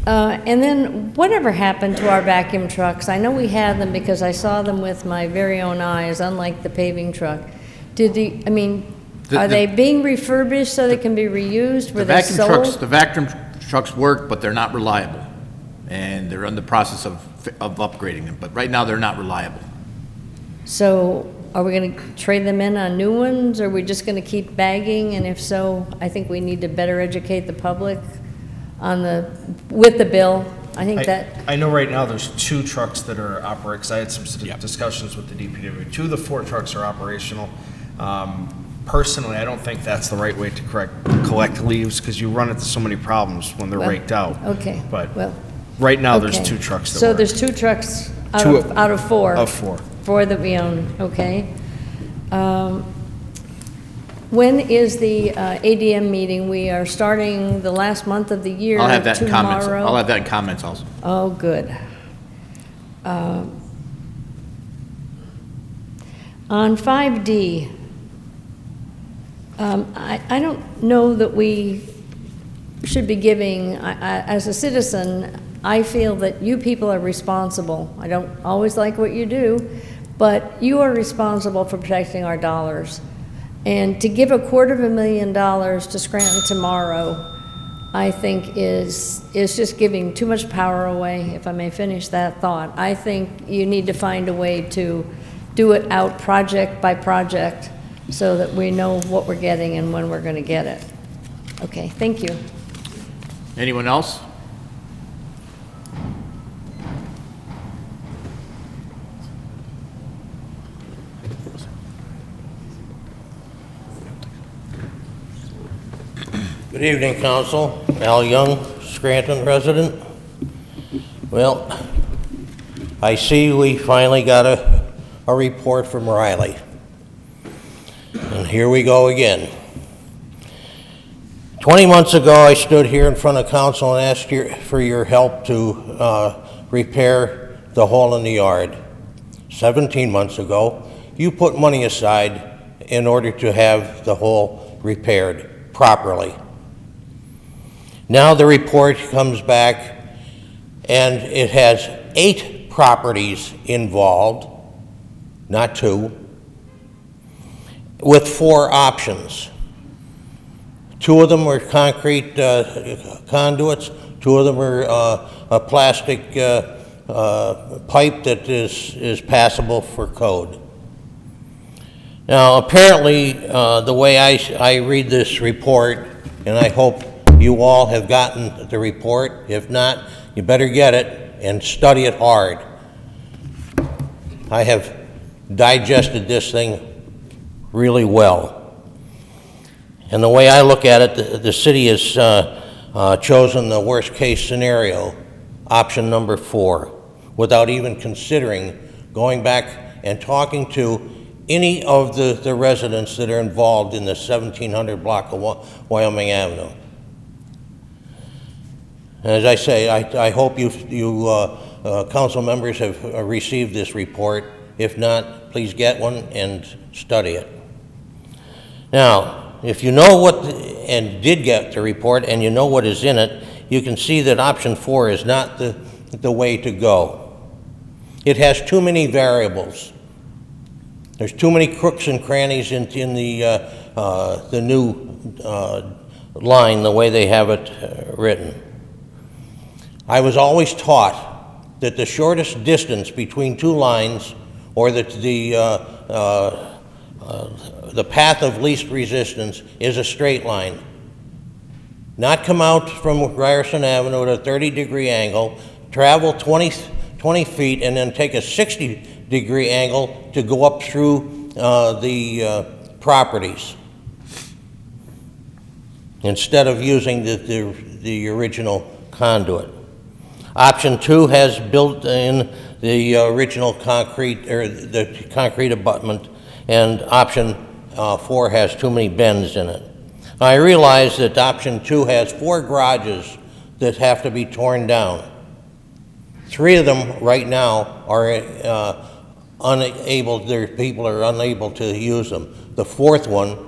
And then, whatever happened to our vacuum trucks? I know we had them because I saw them with my very own eyes, unlike the paving truck. Are they being refurbished so they can be reused? Were they sold? The vacuum trucks work, but they're not reliable. And they're in the process of upgrading them, but right now they're not reliable. So, are we going to trade them in on new ones, or are we just going to keep bagging? And if so, I think we need to better educate the public with the bill. I think I know right now there's 2 trucks that are operating, because I had some discussions with the DPW. 2 of the 4 trucks are operational. Personally, I don't think that's the right way to collect leaves, because you run into so many problems when they're raked out. Okay. But right now, there's 2 trucks that So work. there's 2 trucks out of 4? Of 4. 4 that we own, okay. When is the ADM meeting? We are starting the last month of the year I'll have that in comments. tomorrow. I'll have that in comments also. Oh, good. On 5D, I don't know that we should be giving, as a citizen, I feel that you people are responsible. I don't always like what you do, but you are responsible for protecting our dollars. And to give $250,000 to Scranton tomorrow, I think is just giving too much power away, if I may finish that thought. I think you need to find a way to do it out project by project so that we know what we're getting and when we're going to get it. Okay, thank you. Anyone else? Good evening, Council. Al Young, Scranton resident. Well, I see we finally got a report from Riley. And here we go again. 20 months ago, I stood here in front of Council and asked for your help to repair the hole in the yard. 17 months ago, you put money aside in order to have the hole repaired properly. Now the report comes back and it has 8 properties involved, not 2, with 4 options. 2 of them were concrete conduits, 2 of them are a plastic pipe that is passable for code. Now apparently the way I read this report, and I hope you all have gotten the report. If not, you better get it and study it hard. I have digested this thing really well. And the way I look at it, the city has chosen the worst case scenario, option number 4, without even considering going back and talking to any of the residents that are involved in the 1700 block of Wyoming Avenue. As I say, I hope you council members have received this report. If not, please get one and study it. Now, if you know what, and did get the report, and you know what is in it, you can see that option 4 is not the way to go. It has too many variables. There's too many crooks and crannies in the new line, the way they have it written. I was always taught that the shortest distance between 2 lines, or the path of least resistance, is a straight line. Not come out from Ryerson Avenue at a 30-degree angle, travel 20 feet, and then take a 60-degree angle to go up through the properties, instead of using the original conduit. Option 2 has built in the original concrete, or the concrete abutment, and option 4 has too many bends in it. I realize that option 2 has 4 garages that have to be torn down. 3 of them right now are unable, their people are unable to use them. The 4th one,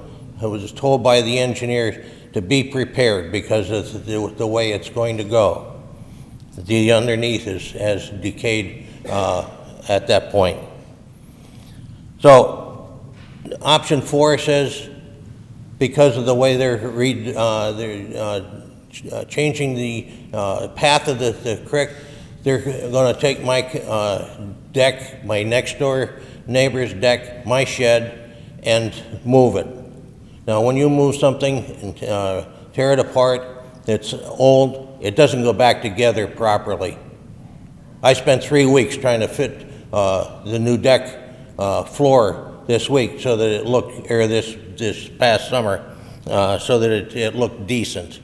I was told by the engineer to be prepared because of the way it's going to go. The underneath has decayed at that point. So option 4 says, because of the way they're changing the path of the creek, they're going to take my deck, my next door neighbor's deck, my shed, and move it. Now, when you move something and tear it apart, it's old, it doesn't go back together properly. I spent 3 weeks trying to fit the new deck floor this week so that it looked, or this past summer, so that it looked decent.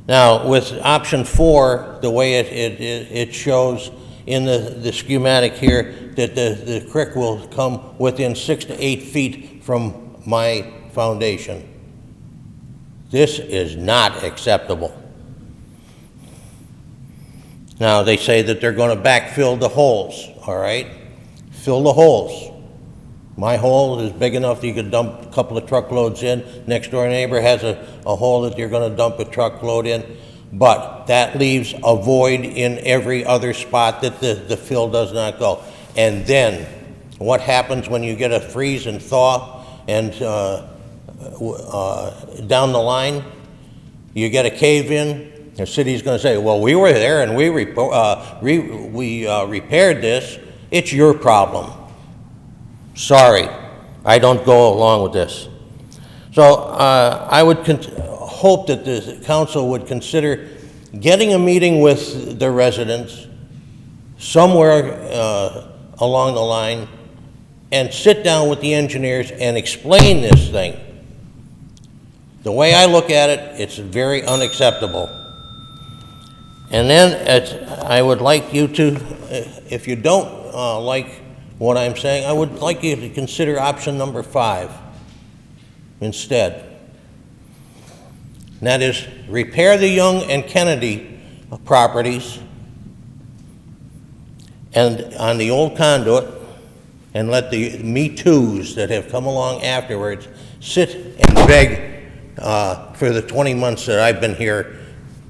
Now, with option 4, the way it shows in the schematic here, that the creek will come within 6 to 8 feet from my foundation. This is not acceptable. Now, they say that they're going to backfill the holes, all right? Fill the holes. My hole is big enough that you could dump a couple of truckloads in. Next door neighbor has a hole that you're going to dump a truckload in. But that leaves a void in every other spot that the fill does not go. And then, what happens when you get a freeze and thaw? and down the line, you get a cave-in, the city's going to say, well, we were there and we repaired this. It's your problem. Sorry, I don't go along with this. So I would hope that the council would consider getting a meeting with the residents somewhere along the line and sit down with the engineers and explain this thing. The way I look at it, it's very unacceptable. And then I would like you to, if you don't like what I'm saying, I would like you to consider option number 5 instead. And that is repair the Young and Kennedy properties and on the old conduit, and let the Me Too's that have come along afterwards sit and beg for the 20 months that I've been here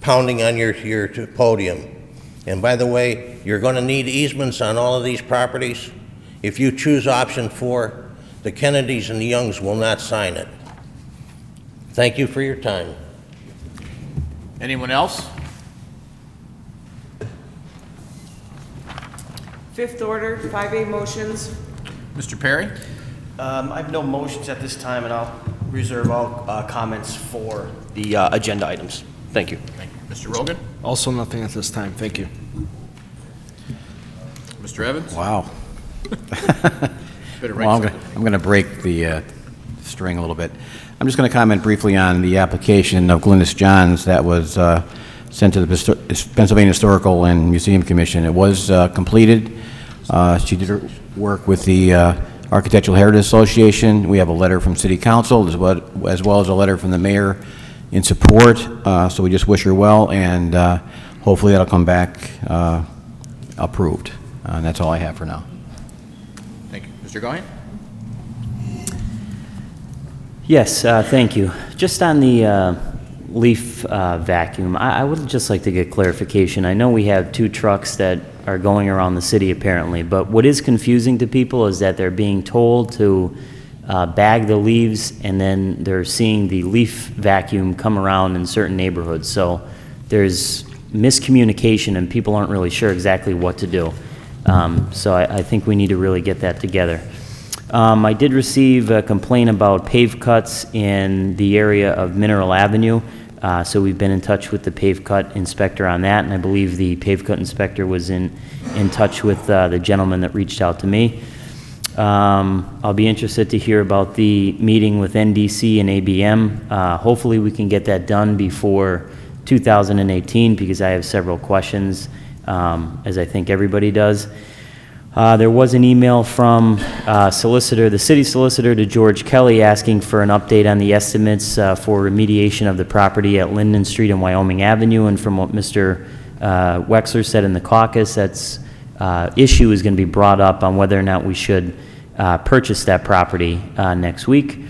pounding on your podium. And by the way, you're going to need easements on all of these properties. If you choose option 4, the Kennedys and the Youngs will not sign it. Thank you for your time. Anyone else? Fifth order, 5A motions. Mr. Perry? I have no motions at this time, and I'll reserve all comments for the agenda items. Thank you. Thank you. Mr. Rogan? Also nothing at this time. Thank you. Mr. Evans? Wow. Better Well, write I'm going to break the string a little bit. I'm just going to comment briefly on the application of Glynis Johns that was sent to the Pennsylvania Historical and Museum Commission. It was completed. She did her work with the Architectural Heritage Association. We have a letter from City Council as well as a letter from the mayor in support. So we just wish her well, and hopefully that'll come back approved. And that's all I have for now. Thank you. Mr. Gahan? Yes, thank you. Just on the leaf vacuum, I would just like to get clarification. I know we have 2 trucks that are going around the city apparently, but what is confusing to people is that they're being told to bag the leaves, and then they're seeing the leaf vacuum come around in certain neighborhoods. So there's miscommunication and people aren't really sure exactly what to do. So I think we need to really get that together. I did receive a complaint about pave cuts in the area of Mineral Avenue. So we've been in touch with the pave cut inspector on that, and I believe the pave cut inspector was in touch with the gentleman that reached out to me. I'll be interested to hear about the meeting with NDC and ABM. Hopefully we can get that done before 2018 because I have several questions, as I think everybody does. There was an email from the city solicitor to George Kelly asking for an update on the estimates for remediation of the property at Linden Street and Wyoming Avenue. And from what Mr. Wexler said in the caucus, that's issue is going to be brought up on whether or not we should purchase that property next week.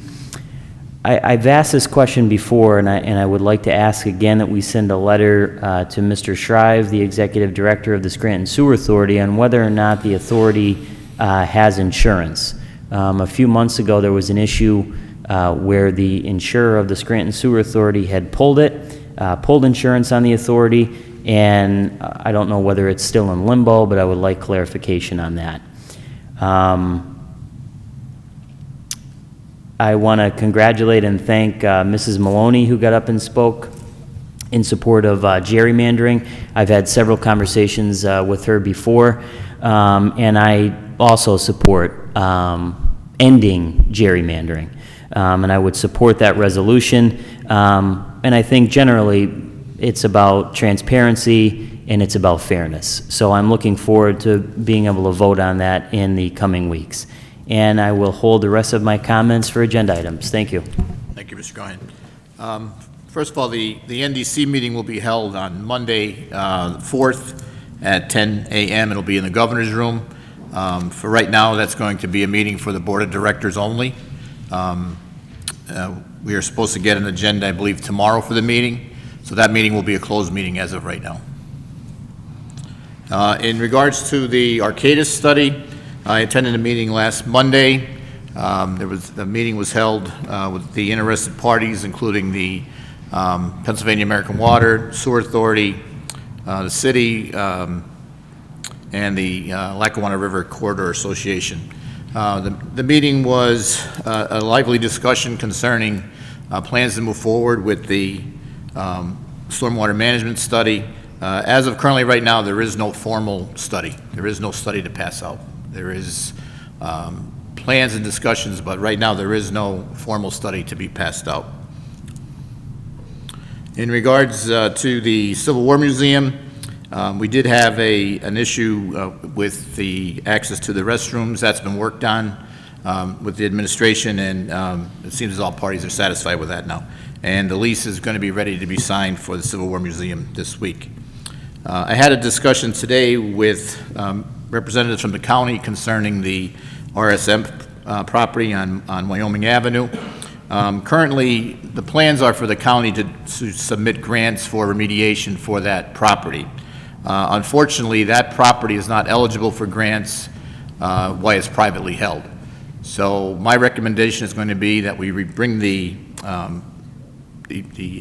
I've asked this question before, and I would like to ask again that we send a letter to Mr. Shrive, the Executive Director of the Scranton Sewer Authority, on whether or not the authority has insurance. A few months ago, there was an issue where the insurer of the Scranton Sewer Authority had pulled insurance on the authority, and I don't know whether it's still in limbo, but I would like clarification on that. I want to congratulate and thank Mrs. Maloney, who got up and spoke in support of gerrymandering. I've had several conversations with her before, and I also support ending gerrymandering. And I would support that resolution. And I think generally it's about transparency and it's about fairness. So I'm looking forward to being able to vote on that in the coming weeks. And I will hold the rest of my comments for agenda items. Thank you. Thank you, Mr. Gahan. First of all, the NDC meeting will be held on Monday, 4th at 10 a.m. It'll be in the governor's room. For right now, that's going to be a meeting for the board of directors only. We are supposed to get an agenda, I believe, tomorrow for the meeting. So that meeting will be a closed meeting as of right now. In regards to the Arcadis study, I attended a meeting last Monday. The meeting was held with the interested parties, including the Pennsylvania American Water, Sewer Authority, the city, and the Lackawanna River Corridor Association. The meeting was a lively discussion concerning plans to move forward with the stormwater management study. As of currently right now, there is no formal study. There is no study to pass out. There is plans and discussions, but right now there is no formal study to be passed out. In regards to the Civil War Museum, we did have an issue with the access to the restrooms. That's been worked on with the administration, and it seems as all parties are satisfied with that now. And the lease is going to be ready to be signed for the Civil War Museum this week. I had a discussion today with representatives from the county concerning the RSM property on Wyoming Avenue. Currently, the plans are for the county to submit grants for remediation for that property. Unfortunately, that property is not eligible for grants while it's privately held. So my recommendation is going to be that we bring the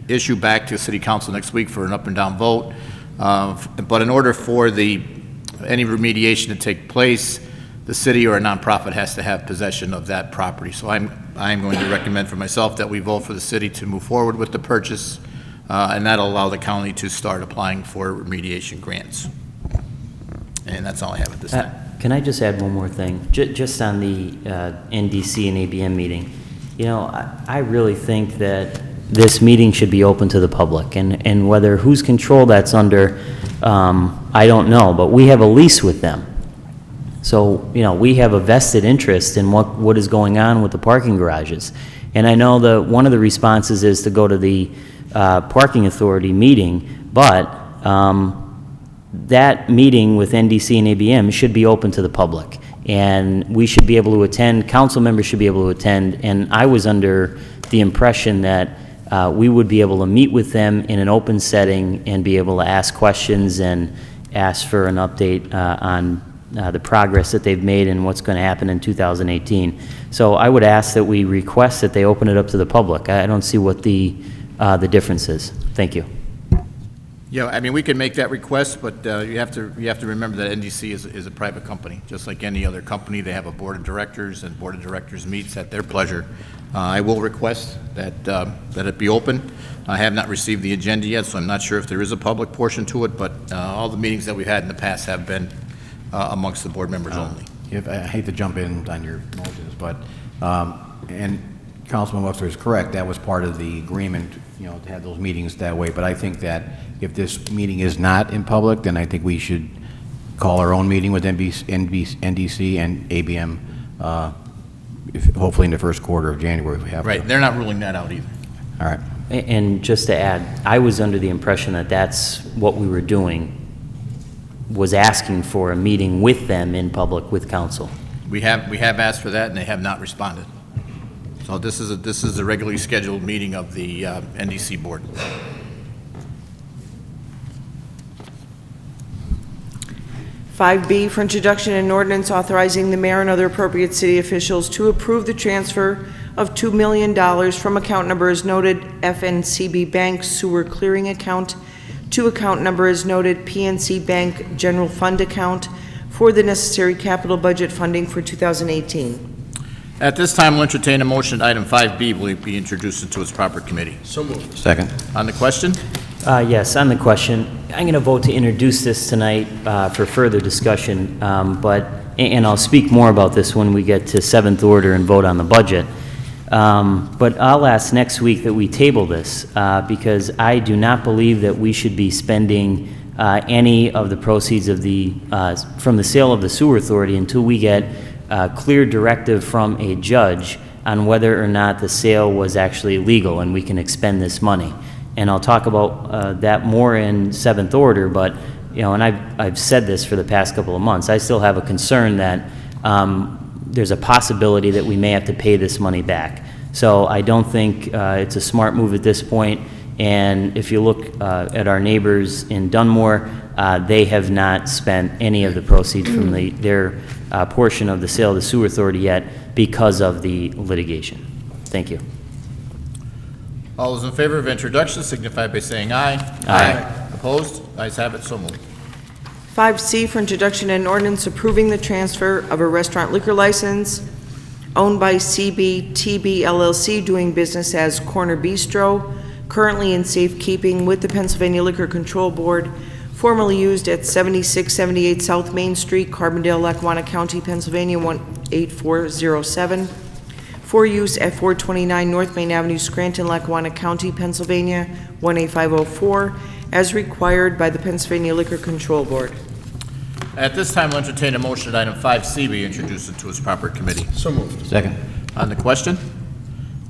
issue back to City Council next week for an up and down vote. But in order for any remediation to take place, the city or a nonprofit has to have possession of that property. So I'm going to recommend for myself that we vote for the city to move forward with the purchase, and that'll allow the county to start applying for remediation grants. And that's all I have at this time. Can I just add one more thing? Just on the NDC and ABM meeting, you know, I really think that this meeting should be open to the public, and whether whose control that's under, I don't know, but we have a lease with them. So, you know, we have a vested interest in what is going on with the parking garages. And I know that one of the responses is to go to the parking authority meeting, but that meeting with NDC and ABM should be open to the public. And we should be able to attend, council members should be able to attend, and I was under the impression that we would be able to meet with them in an open setting and be able to ask questions and ask for an update on the progress that they've made and what's going to happen in 2018. So I would ask that we request that they open it up to the public. I don't see what the difference is. Thank you. Yeah, I mean, we can make that request, but you have to remember that NDC is a private company. Just like any other company, they have a board of directors, and board of directors meets at their pleasure. I will request that it be open. I have not received the agenda yet, so I'm not sure if there is a public portion to it, but all the meetings that we've had in the past have been amongst the board members only. I hate to jump in on your motions, but, and Councilman Wexler is correct, that was part of the agreement, you know, to have those meetings that way, but I think that if this meeting is not in public, then I think we should call our own meeting with NDC and ABM, hopefully in the first quarter of January if we have to. Right, they're not ruling that out either. All right. And just to add, I was under the impression that that's what we were doing, was asking for a meeting with them in public with council. We have asked for that, and they have not responded. So this is a regularly scheduled meeting of the NDC board. B for introduction and ordinance authorizing the mayor and other appropriate city officials to approve the transfer of $2 million from account number as noted FNCB Bank Sewer Clearing Account to account number as noted PNC Bank General Fund Account for the necessary capital budget funding for 2018. At this time, we'll entertain a motion that item 5B will be introduced into its proper committee. So moved. Second. On the question? Yes, on the question, I'm going to vote to introduce this tonight for further discussion, and I'll speak more about this when we get to seventh order and vote on the budget. But I'll ask next week that we table this because I do not believe that we should be spending any of the proceeds of from the sale of the sewer authority until we get clear directive from a judge on whether or not the sale was actually legal and we can expend this money. And I'll talk about that more in seventh order, but, you know, and I've said this for the past couple of months, I still have a concern that there's a possibility that we may have to pay this money back. So I don't think it's a smart move at this point, And if you look at our neighbors in Dunmore, they have not spent any of the proceeds from their portion of the sale of the sewer authority yet because of the litigation. Thank you. All those in favor of introduction signify by saying aye. Aye. Opposed? Ayes have it, so moved. 5C for introduction and ordinance approving the transfer of a restaurant liquor license owned by CBTB LLC doing business as Corner Bistro, currently in safekeeping with the Pennsylvania Liquor Control Board, formerly used at 7678 South Main Street, Carbondale, Lackawanna County, Pennsylvania 18407, for use at 429 North Main Avenue, Scranton, Lackawanna County, Pennsylvania 18504, as required by the Pennsylvania Liquor Control Board. At this time, I'll entertain a motion that item 5C be introduced into its proper committee. So moved. Second. On the question,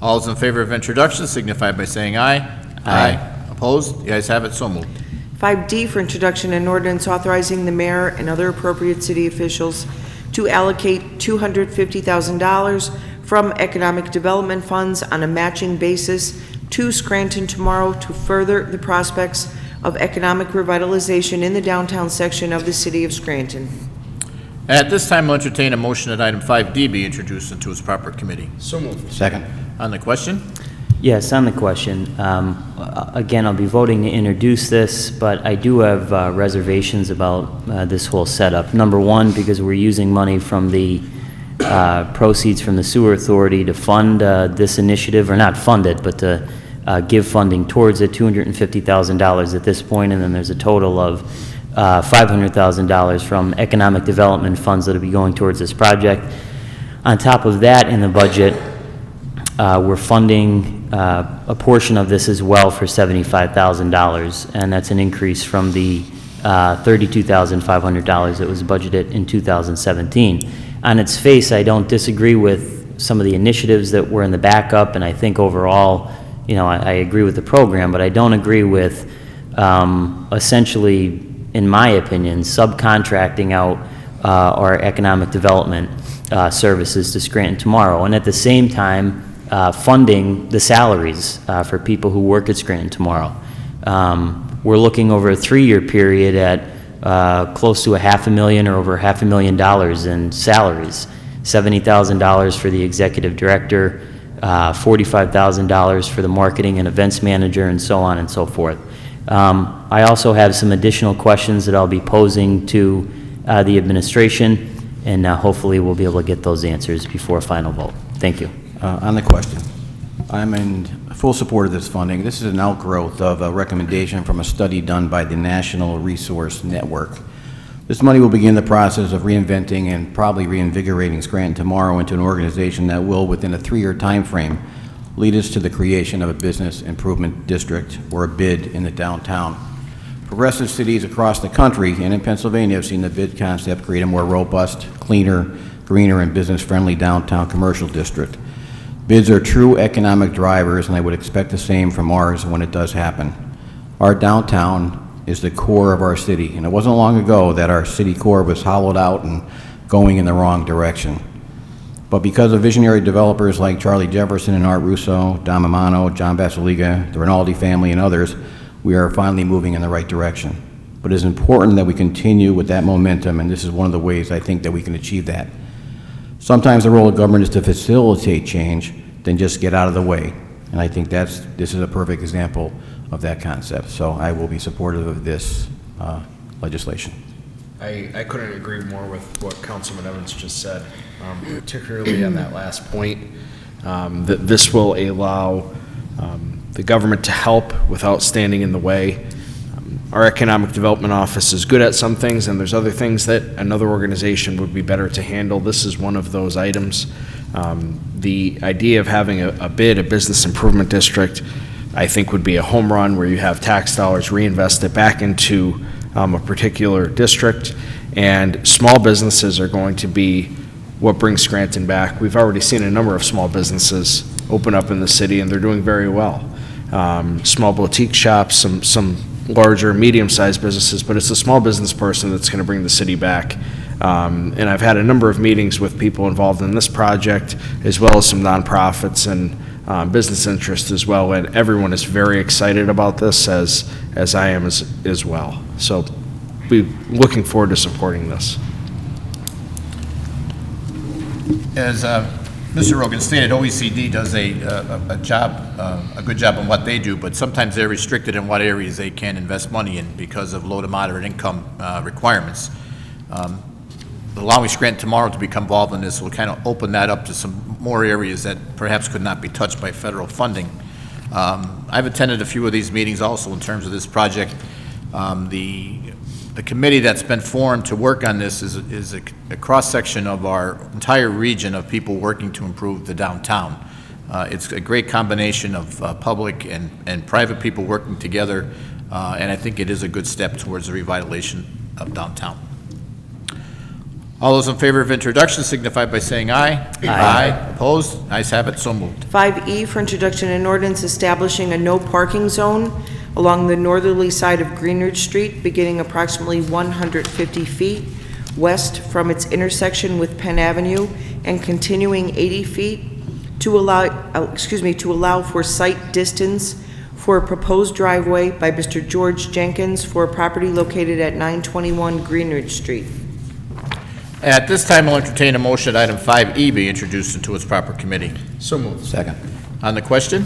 all those in favor of introduction signify by saying aye. Aye. Opposed? The ayes have it, so moved. 5D for introduction and ordinance authorizing the mayor and other appropriate city officials to allocate $250,000 from economic development funds on a matching basis to Scranton tomorrow to further the prospects of economic revitalization in the downtown section of the city of Scranton. At this time, I'll entertain a motion that item 5D be introduced into its proper committee. So moved. Second. On the question, Yes, on the question, again, I'll be voting to introduce this, but I do have reservations about this whole setup. Number one, because we're using money from the proceeds from the sewer authority to fund this initiative, or not fund it, but to give funding towards it, $250,000 at this point, and then there's a total of $500,000 from economic development funds that will be going towards this project. On top of that, in the budget, we're funding a portion of this as well for $75,000, and that's an increase from the $32,500 that was budgeted in 2017. On its face, I don't disagree with some of the initiatives that were in the backup, and I think overall, you know, I agree with the program, but I don't agree with essentially, in my opinion, subcontracting out our economic development services to Scranton Tomorrow, and at the same time, funding the salaries for people who work at Scranton Tomorrow. We're looking over a 3-year period at close to $500,000 or over $500,000 in salaries. $70,000 for the executive director, $45,000 for the marketing and events manager, and so on and so forth. I also have some additional questions that I'll be posing to the administration, and hopefully we'll be able to get those answers before a final vote. Thank you. On the question, I'm in full support of this funding. This is an outgrowth of a recommendation from a study done by the National Resource Network. This money will begin the process of reinventing and probably reinvigorating Scranton Tomorrow into an organization that will, within a 3-year time frame, lead us to the creation of a business improvement district or a BID in the downtown. Progressive cities across the country and in Pennsylvania have seen the BID concept create a more robust, cleaner, greener, and business-friendly downtown commercial district. BIDs are true economic drivers, and I would expect the same from ours when it does happen. Our downtown is the core of our city, and it wasn't long ago that our city core was hollowed out and going in the wrong direction. But because of visionary developers like Charlie Jefferson and Art Russo, Don Mamano, John Basiliga, the Rinaldi family, and others, we are finally moving in the right direction. But it is important that we continue with that momentum, and this is one of the ways I think that we can achieve that. Sometimes the role of government is to facilitate change, then just get out of the way. And I think this is a perfect example of that concept. So I will be supportive of this legislation. I couldn't agree more with what Councilman Evans just said, particularly on that last point, that this will allow the government to help without standing in the way. Our Economic Development Office is good at some things, and there's other things that another organization would be better to handle. This is one of those items. The idea of having a BID, a business improvement district, I think would be a home run where you have tax dollars reinvested back into a particular district, and small businesses are going to be what brings Scranton back. We've already seen a number of small businesses open up in the city, and they're doing very well. Small boutique shops, some larger, medium-sized businesses, but it's a small business person that's going to bring the city back. And I've had a number of meetings with people involved in this project, as well as some nonprofits and business interest as well, and everyone is very excited about this, as I am as well. So we're looking forward to supporting this. As Mr. Rogan stated, OECD does a good job on what they do, but sometimes they're restricted in what areas they can invest money in because of low to moderate income requirements. Allowing Scranton tomorrow to become involved in this will kind of open that up to some more areas that perhaps could not be touched by federal funding. I've attended a few of these meetings also in terms of this project. The committee that's been formed to work on this is a cross-section of our entire region of people working to improve the downtown. It's a great combination of public and private people working together, and I think it is a good step towards the revitalization of downtown. All those in favor of introduction signify by saying aye. Aye. Opposed? Ayes have it, so moved. 5E for introduction and ordinance establishing a no parking zone along the northerly side of Greenridge Street, beginning approximately 150 feet west from its intersection with Penn Avenue and continuing 80 feet to allow for site distance for a proposed driveway by Mr. George Jenkins for a property located at 921 Greenridge Street. At this time, I'll entertain a motion that item 5E be introduced into its proper committee. So moved. Second. On the question?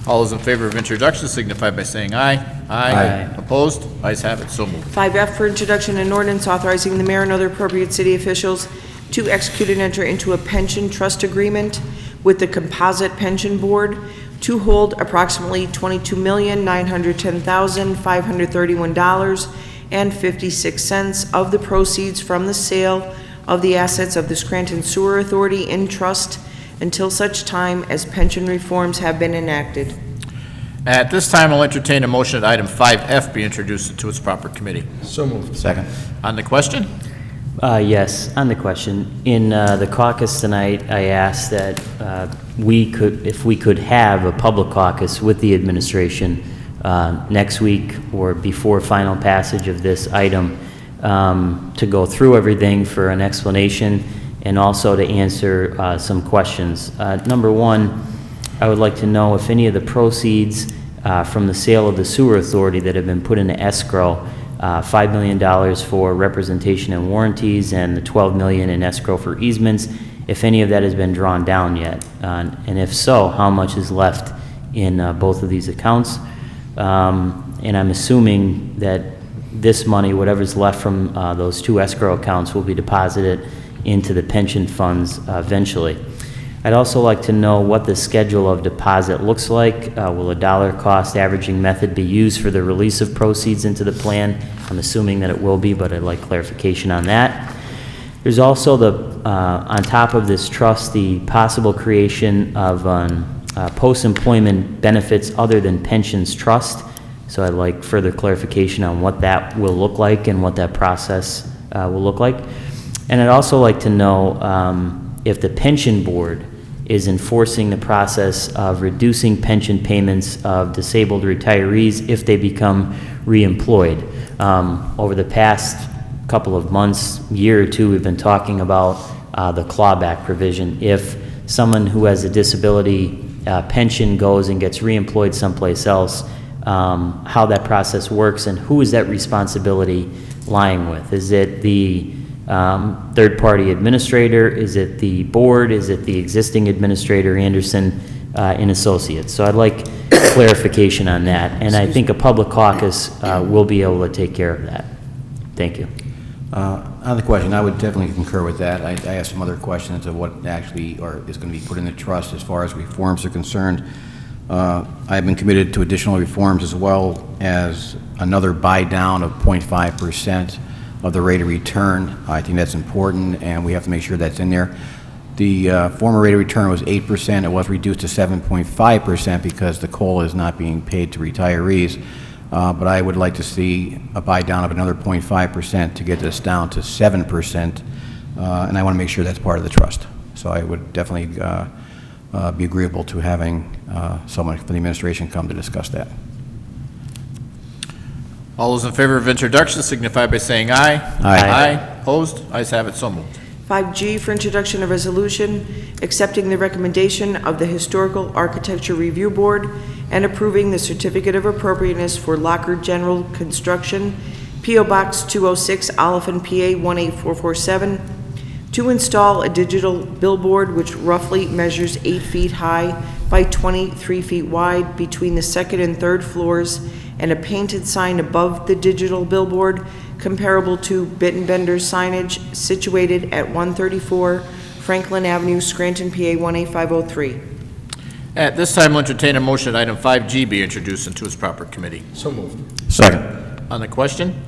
All those in favor of introduction signify by saying aye. Aye. Opposed? Ayes have it, so moved. 5F for introduction and ordinance authorizing the mayor and other appropriate city officials to execute and enter into a pension trust agreement with the Composite Pension Board to hold approximately $22,910,531.56 of the proceeds from the sale of the assets of the Scranton Sewer Authority in trust until such time as pension reforms have been enacted. At this time, I'll entertain a motion that item 5F be introduced into its proper committee. So moved. Second. On the question? Yes, on the question. In the caucus tonight, I asked that if we could have a public caucus with the administration next week or before final passage of this item to go through everything for an explanation and also to answer some questions. Number one, I would like to know if any of the proceeds from the sale of the sewer authority that have been put into escrow, $5 million for representation and warranties and the $12 million in escrow for easements, if any of that has been drawn down yet. And if so, how much is left in both of these accounts? And I'm assuming that this money, whatever's left from those two escrow accounts, will be deposited into the pension funds eventually. I'd also like to know what the schedule of deposit looks like. Will a dollar cost averaging method be used for the release of proceeds into the plan? I'm assuming that it will be, but I'd like clarification on that. There's also on top of this trust, the possible creation of post-employment benefits other than pensions trust. So I'd like further clarification on what that will look like and what that process will look like. And I'd also like to know if the pension board is enforcing the process of reducing pension payments of disabled retirees if they become reemployed. Over the past couple of months, year or two, we've been talking about the clawback provision. If someone who has a disability pension goes and gets reemployed someplace else, how that process works and who is that responsibility lying with? Is it the third-party administrator? Is it the board? Is it the existing administrator, Anderson and Associates? So I'd like clarification on that, and I think a public caucus will be able to take care of that. Thank you. On the question, I would definitely concur with that. I asked some other questions of what actually is going to be put in the trust as far as reforms are concerned. I've been committed to additional reforms as well as another buy down of 0.5% of the rate of return. I think that's important, and we have to make sure that's in there. The former rate of return was 8%. It was reduced to 7.5% because the COLA is not being paid to retirees. But I would like to see a buy down of another 0.5% to get this down to 7%, and I want to make sure that's part of the trust. So I would definitely be agreeable to having someone from the administration come to discuss that. All those in favor of introduction signify by saying aye. Aye. Opposed? Ayes have it, so moved. 5G for introduction of resolution, accepting the recommendation of the Historical Architecture Review Board and approving the certificate of appropriateness for Locker General Construction, P.O. Box 206, Oliphant, PA 18447, to install a digital billboard which roughly measures 8 feet high by 23 feet wide between the second and third floors, and a painted sign above the digital billboard comparable to Bittenbender signage situated at 134 Franklin Avenue, Scranton, PA 18503. At this time, we'll entertain a motion that item 5G be introduced into its proper committee. So moved. Second. On the question,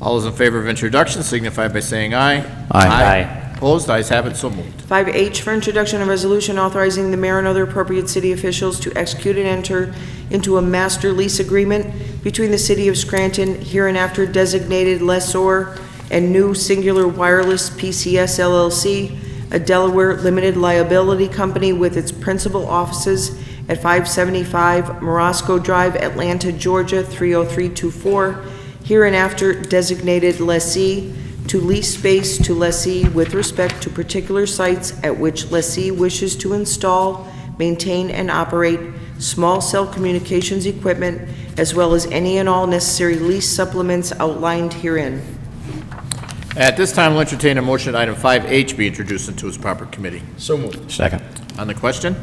all those in favor of introduction signify by saying aye. Aye. Opposed? Ayes have it, so moved. 5H for introduction of resolution authorizing the mayor and other appropriate city officials to execute and enter into a master lease agreement between the city of Scranton, hereinafter designated lessor, and New Singular Wireless PCS LLC, a Delaware limited liability company with its principal offices at 575 Morosco Drive, Atlanta, Georgia 30324, hereinafter designated lessee, to lease space to lessee with respect to particular sites at which lessee wishes to install, maintain, and operate small cell communications equipment, as well as any and all necessary lease supplements outlined herein. At this time, we'll entertain a motion that item 5H be introduced into its proper committee. So moved. Second. On the question,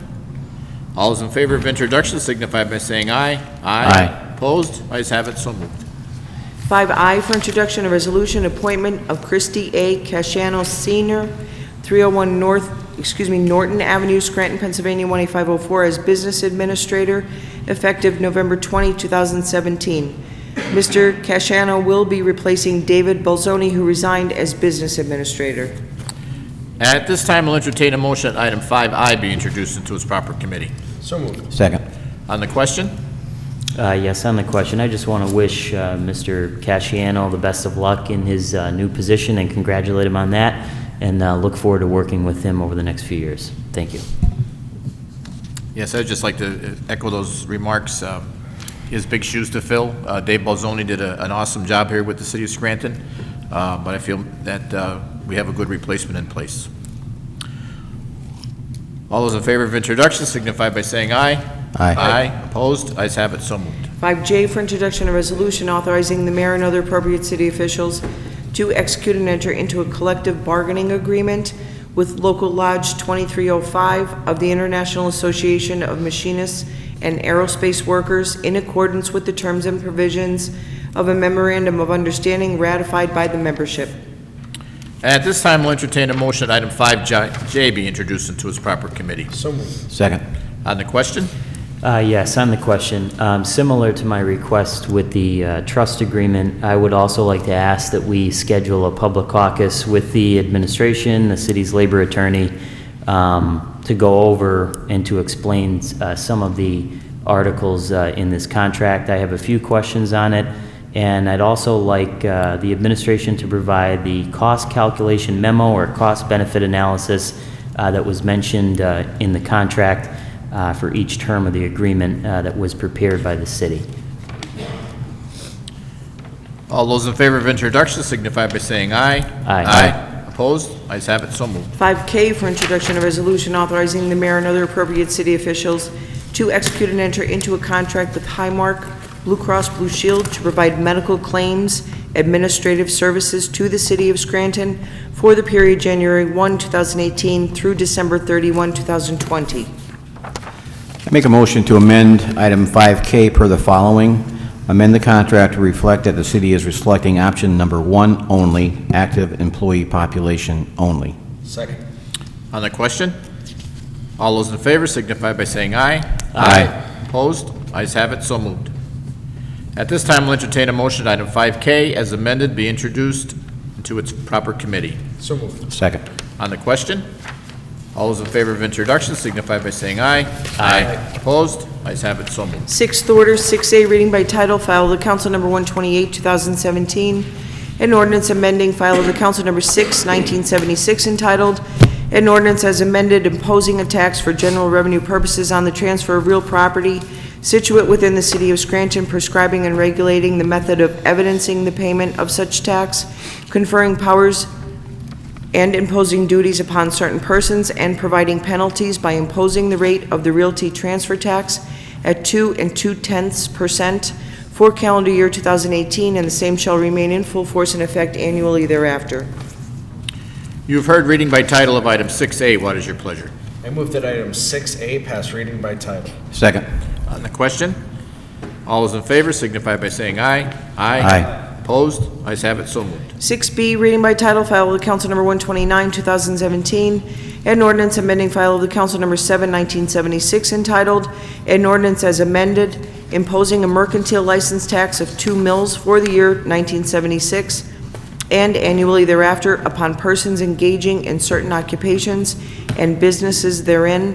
all those in favor of introduction signify by saying aye. Aye. Opposed? Ayes have it, so moved. 5I for introduction of resolution, appointment of Christy A. Casciano Sr., 301 Norton Avenue, Scranton, Pennsylvania 18504, as business administrator, effective November 20, 2017. Mr. Casciano will be replacing David Bolzoni, who resigned as business administrator. At this time, we'll entertain a motion that item 5I be introduced into its proper committee. So moved. Second. On the question, Yes, on the question, I just want to wish Mr. Casciano the best of luck in his new position and congratulate him on that, and look forward to working with him over the next few years. Thank you. yes, I'd just like to echo those remarks. He has big shoes to fill. Dave Bolzoni did an awesome job here with the city of Scranton, but I feel that we have a good replacement in place. All those in favor of introduction signify by saying aye. Aye. Opposed? Ayes have it, so moved. 5J for introduction of resolution authorizing the mayor and other appropriate city officials to execute and enter into a collective bargaining agreement with Local Lodge 2305 of the International Association of Machinists and Aerospace Workers in accordance with the terms and provisions of a memorandum of understanding ratified by the membership. At this time, we'll entertain a motion that item 5J be introduced into its proper committee. So moved. Second. On the question, Yes, on the question, similar to my request with the trust agreement, I would also like to ask that we schedule a public caucus with the administration, the city's labor attorney, to go over and to explain some of the articles in this contract. I have a few questions on it, and I'd also like the administration to provide the cost calculation memo or cost-benefit analysis that was mentioned in the contract for each term of the agreement that was prepared by the city. all those in favor of introduction signify by saying aye. Aye. Opposed? Ayes have it, so moved. 5K for introduction of resolution authorizing the mayor and other appropriate city officials to execute and enter into a contract with Highmark Blue Cross Blue Shield to provide medical claims administrative services to the city of Scranton for the period January 1, 2018 through December 31, 2020. I make a motion to amend item 5K per the following. Amend the contract to reflect that the city is selecting option number 1 only, active employee population only. Second. On the question, all those in favor signify by saying aye. Aye. Opposed? Ayes have it, so moved. At this time, we'll entertain a motion that item 5K as amended be introduced into its proper committee. So moved. Second. On the question, all those in favor of introduction signify by saying aye. Aye. Opposed? Ayes have it, so moved. Sixth order, 6A, reading by title, file of the council number 128, 2017. An ordinance amending file of the council number 6, 1976, entitled, an ordinance as amended imposing a tax for general revenue purposes on the transfer of real property situate within the city of Scranton, prescribing and regulating the method of evidencing the payment of such tax, conferring powers and imposing duties upon certain persons and providing penalties by imposing the rate of the realty transfer tax at 2 2/10% for calendar year 2018, and the same shall remain in full force and effect annually thereafter. You have heard reading by title of item 6A. What is your pleasure? I move that item 6A pass reading by title. Second. On the question, all those in favor signify by saying aye. Aye. Opposed? Ayes have it, so moved. 6B, reading by title, file of the council number 129, 2017, an ordinance amending file of the council number 7, 1976, entitled, an ordinance as amended, imposing a mercantile license tax of 2 mills for the year 1976 and annually thereafter upon persons engaging in certain occupations and businesses therein,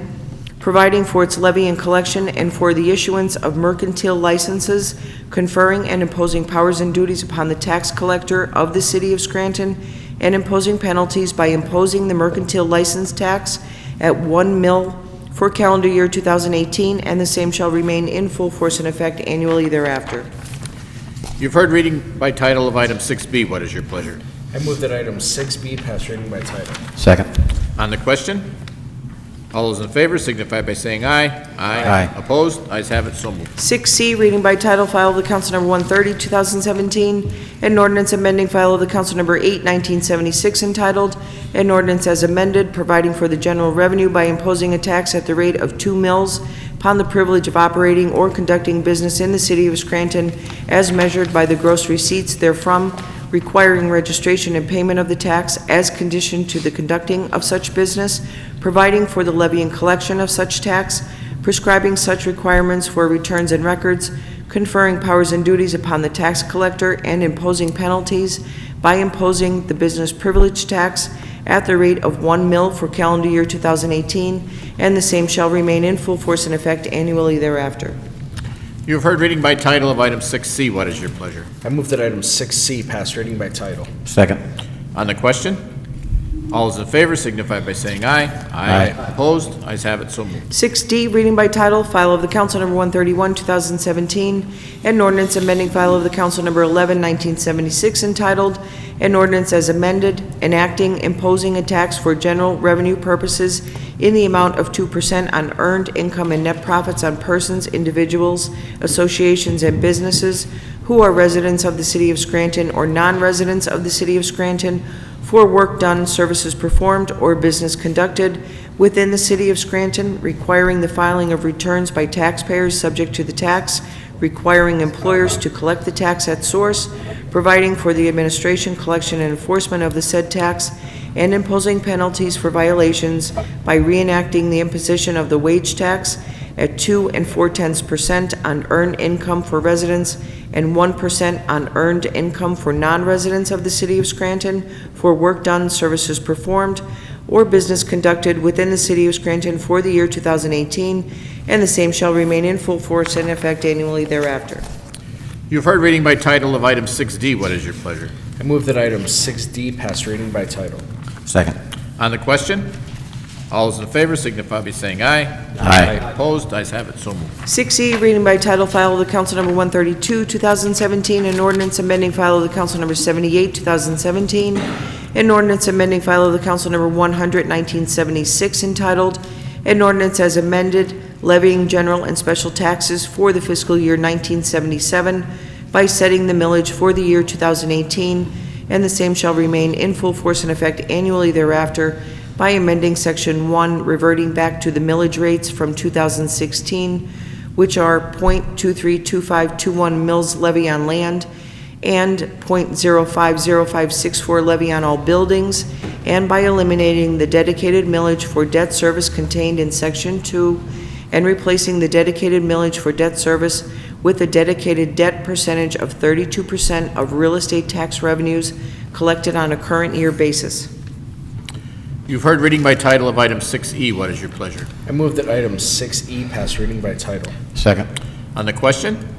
providing for its levy and collection and for the issuance of mercantile licenses, conferring and imposing powers and duties upon the tax collector of the city of Scranton, and imposing penalties by imposing the mercantile license tax at 1 mill for calendar year 2018, and the same shall remain in full force and effect annually thereafter. You've heard reading by title of item 6B. What is your pleasure? I move that item 6B pass reading by title. Second. On the question, all those in favor signify by saying aye. Aye. Opposed? Ayes have it, so moved. 6C, reading by title, file of the council number 130, 2017, an ordinance amending file of the council number 8, 1976, entitled, an ordinance as amended, providing for the general revenue by imposing a tax at the rate of 2 mills upon the privilege of operating or conducting business in the city of Scranton as measured by the gross receipts therefrom, requiring registration and payment of the tax as conditioned to the conducting of such business, providing for the levy and collection of such tax, prescribing such requirements for returns and records, conferring powers and duties upon the tax collector, and imposing penalties by imposing the business privilege tax at the rate of 1 mill for calendar year 2018, and the same shall remain in full force and effect annually thereafter. You have heard reading by title of item 6C. What is your pleasure? I move that item 6C pass reading by title. Second. On the question, all those in favor signify by saying aye. Aye. Opposed? Ayes have it, so moved. 6D, reading by title, file of the council number 131, 2017, an ordinance amending file of the council number 11, 1976, entitled, an ordinance as amended, enacting, imposing a tax for general revenue purposes in the amount of 2% on earned income and net profits on persons, individuals, associations, and businesses who are residents of the city of Scranton or non-residents of the city of Scranton for work done, services performed, or business conducted within the city of Scranton, requiring the filing of returns by taxpayers subject to the tax, requiring employers to collect the tax at source, providing for the administration, collection, and enforcement of the said tax, and imposing penalties for violations by reenacting the imposition of the wage tax at 2 4/10% on earned income for residents and 1% on earned income for non-residents of the city of Scranton for work done, services performed, or business conducted within the city of Scranton for the year 2018, and the same shall remain in full force and effect annually thereafter. You've heard reading by title of item 6D. What is your pleasure? I move that item 6D pass reading by title. Second. On the question, all those in favor signify by saying aye. Aye. Opposed? Ayes have it, so moved. 6E, reading by title, file of the council number 132, 2017, an ordinance amending file of the council number 78, 2017, an ordinance amending file of the council number 100, 1976, entitled, an ordinance as amended, levying general and special taxes for the fiscal year 1977 by setting the millage for the year 2018, and the same shall remain in full force and effect annually thereafter by amending Section 1, reverting back to the millage rates from 2016, which are .232521 mills levy on land and .050564 levy on all buildings, and by eliminating the dedicated millage for debt service contained in Section 2 and replacing the dedicated millage for debt service with a dedicated debt percentage of 32% of real estate tax revenues collected on a current year basis. You've heard reading by title of item 6E. What is your pleasure? I move that item 6E pass reading by title. Second. On the question,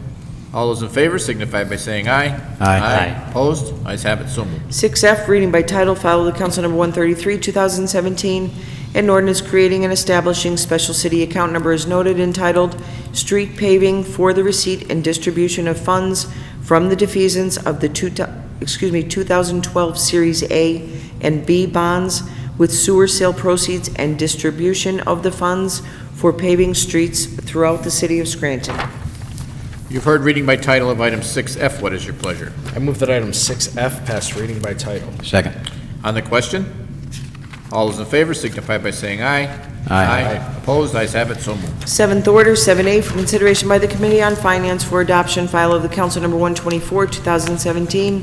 all those in favor signify by saying aye. Aye. Opposed? Ayes have it, so moved. 6F, reading by title, file of the council number 133, 2017, an ordinance creating and establishing special city account number as noted, entitled Street Paving for the receipt and distribution of funds from the defeasance of the 2012 Series A and B bonds with sewer sale proceeds and distribution of the funds for paving streets throughout the city of Scranton. You've heard reading by title of item 6F. What is your pleasure? I move that item 6F pass reading by title. Second. On the question? All those in favor signify by saying aye. Aye. Opposed? Ayes have it, so moved. Seventh order, 7A, for consideration by the Committee on Finance for adoption, file of the Council Number 124, 2017,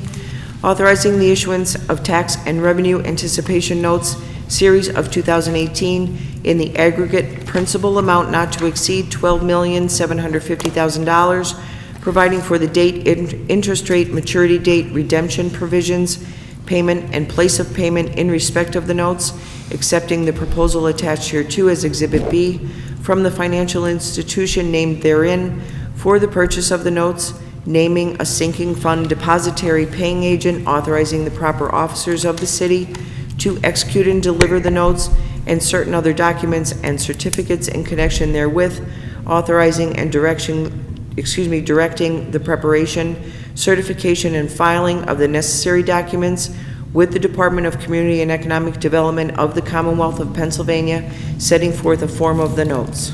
authorizing the issuance of tax and revenue anticipation notes, series of 2018, in the aggregate principal amount not to exceed $12,750,000, providing for the date, interest rate, maturity date, redemption provisions, payment, and place of payment in respect of the notes, accepting the proposal attached hereto as Exhibit B from the financial institution named therein for the purchase of the notes, naming a sinking fund depositary paying agent, authorizing the proper officers of the city to execute and deliver the notes and certain other documents and certificates in connection therewith, authorizing and directing the preparation, certification, and filing of the necessary documents with the Department of Community and Economic Development of the Commonwealth of Pennsylvania, setting forth a form of the notes.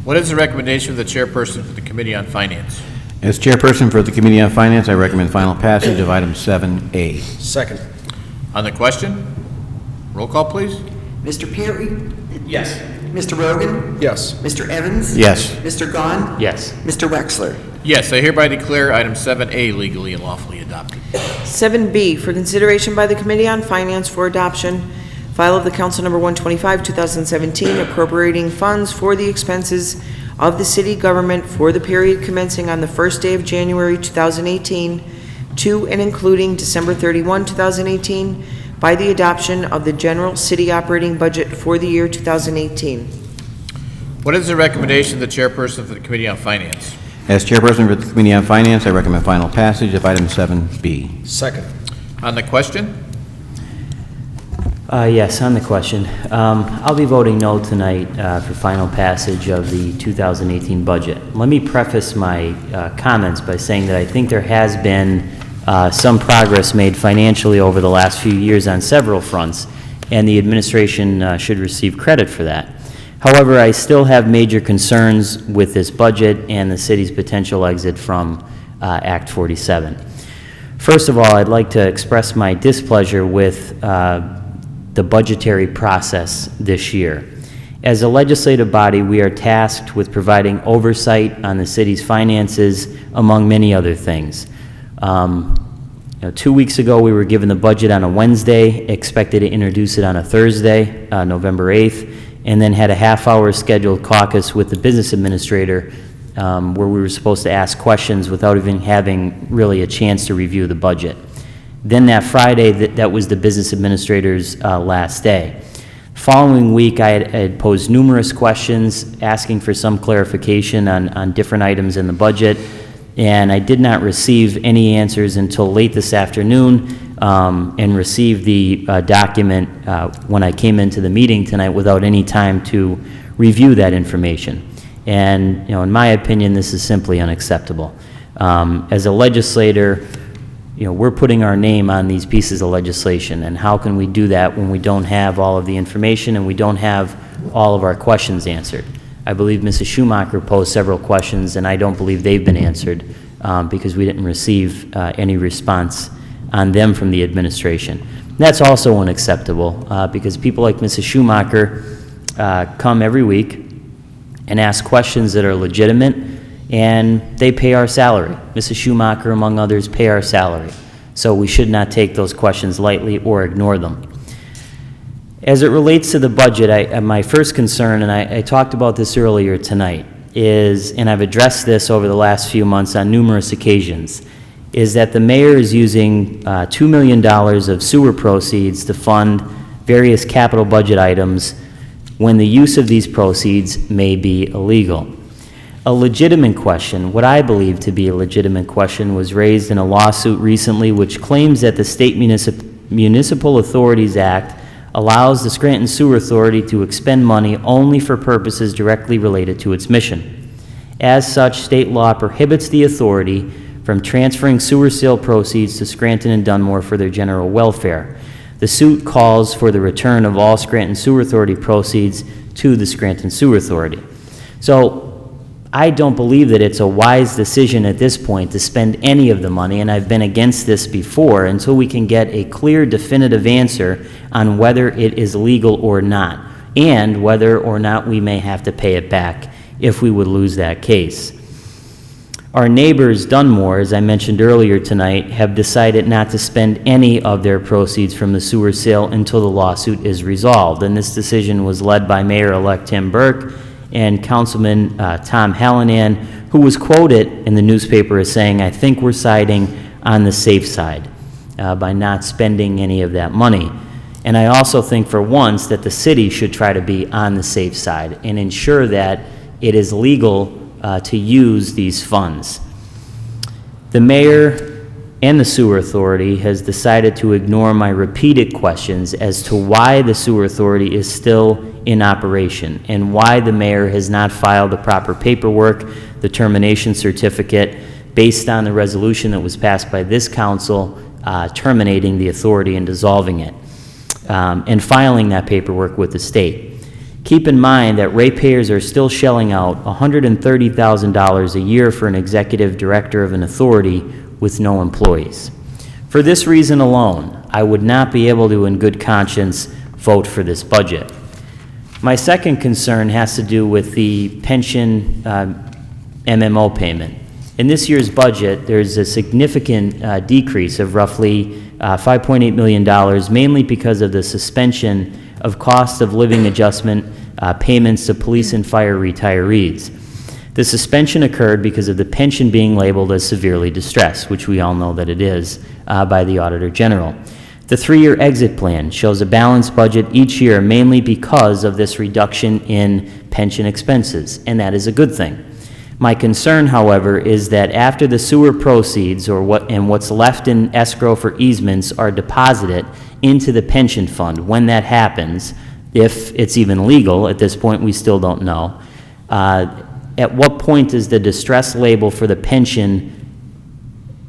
What is the recommendation of the chairperson for the Committee on Finance? As chairperson for the Committee on Finance, I recommend final passage of item 7A. Second. On the question? Roll call, please. Mr. Perry? Yes. Mr. Rogan? Yes. Mr. Evans? Yes. Mr. Gahn? Yes. Mr. Wexler? Yes, I hereby declare item 7A legally and lawfully adopted. 7B, for consideration by the Committee on Finance for adoption, file of the Council Number 125, 2017, appropriating funds for the expenses of the city government for the period commencing on the first day of January 2018 to and including December 31, 2018, by the adoption of the general city operating budget for the year 2018. What is the recommendation of the chairperson for the Committee on Finance? As chairperson for the Committee on Finance, I recommend final passage of item 7B. Second. On the question? Yes, on the question. I'll be voting no tonight for final passage of the 2018 budget. Let me preface my comments by saying that I think there has been some progress made financially over the last few years on several fronts, and the administration should receive credit for that. However, I still have major concerns with this budget and the city's potential exit from Act 47. First of all, I'd like to express my displeasure with the budgetary process this year. As a legislative body, we are tasked with providing oversight on the city's finances, among many other things. 2 weeks ago, we were given the budget on a Wednesday, expected to introduce it on a Thursday, November 8th, and then had a half-hour scheduled caucus with the business administrator where we were supposed to ask questions without even having really a chance to review the budget. Then that Friday, that was the business administrator's last day. Following week, I had posed numerous questions asking for some clarification on different items in the budget, and I did not receive any answers until late this afternoon and received the document when I came into the meeting tonight without any time to review that information. And, in my opinion, this is simply unacceptable. As a legislator, we're putting our name on these pieces of legislation, and how can we do that when we don't have all of the information and we don't have all of our questions answered? I believe Mrs. Schumacher posed several questions, and I don't believe they've been answered because we didn't receive any response on them from the administration. That's also unacceptable because people like Mrs. Schumacher come every week and ask questions that are legitimate, and they pay our salary. Mrs. Schumacher, among others, pay our salary. So we should not take those questions lightly or ignore them. As it relates to the budget, my first concern, and I talked about this earlier tonight, is, and I've addressed this over the last few months on numerous occasions, is that the mayor is using $2 million of sewer proceeds to fund various capital budget items when the use of these proceeds may be illegal. A legitimate question, what I believe to be a legitimate question, was raised in a lawsuit recently which claims that the State Municipal Authorities Act allows the Scranton Sewer Authority to expend money only for purposes directly related to its mission. As such, state law prohibits the authority from transferring sewer sale proceeds to Scranton and Dunmore for their general welfare. The suit calls for the return of all Scranton Sewer Authority proceeds to the Scranton Sewer Authority. So I don't believe that it's a wise decision at this point to spend any of the money, and I've been against this before, until we can get a clear, definitive answer on whether it is legal or not, and whether or not we may have to pay it back if we would lose that case. Our neighbors, Dunmore, as I mentioned earlier tonight, have decided not to spend any of their proceeds from the sewer sale until the lawsuit is resolved, and this decision was led by Mayor-elect Tim Burke and Councilman Tom Hallinan, who was quoted in the newspaper as saying, "I think we're siding on the safe side by not spending any of that money." And I also think for once that the city should try to be on the safe side and ensure that it is legal to use these funds. The mayor and the sewer authority has decided to ignore my repeated questions as to why the sewer authority is still in operation and why the mayor has not filed the proper paperwork, the termination certificate, based on the resolution that was passed by this council terminating the authority and dissolving it, and filing that paperwork with the state. Keep in mind that ratepayers are still shelling out $130,000 a year for an executive director of an authority with no employees. For this reason alone, I would not be able to, in good conscience, vote for this budget. My second concern has to do with the pension MMO payment. In this year's budget, there's a significant decrease of roughly $5.8 million, mainly because of the suspension of cost of living adjustment payments to police and fire retirees. The suspension occurred because of the pension being labeled as severely distressed, which we all know that it is by the Auditor General. The 3-year exit plan shows a balanced budget each year, mainly because of this reduction in pension expenses, and that is a good thing. My concern, however, is that after the sewer proceeds what's left in escrow for easements are deposited into the pension fund, when that happens, if it's even legal, at this point we still don't know, at what point does the distress label for the pension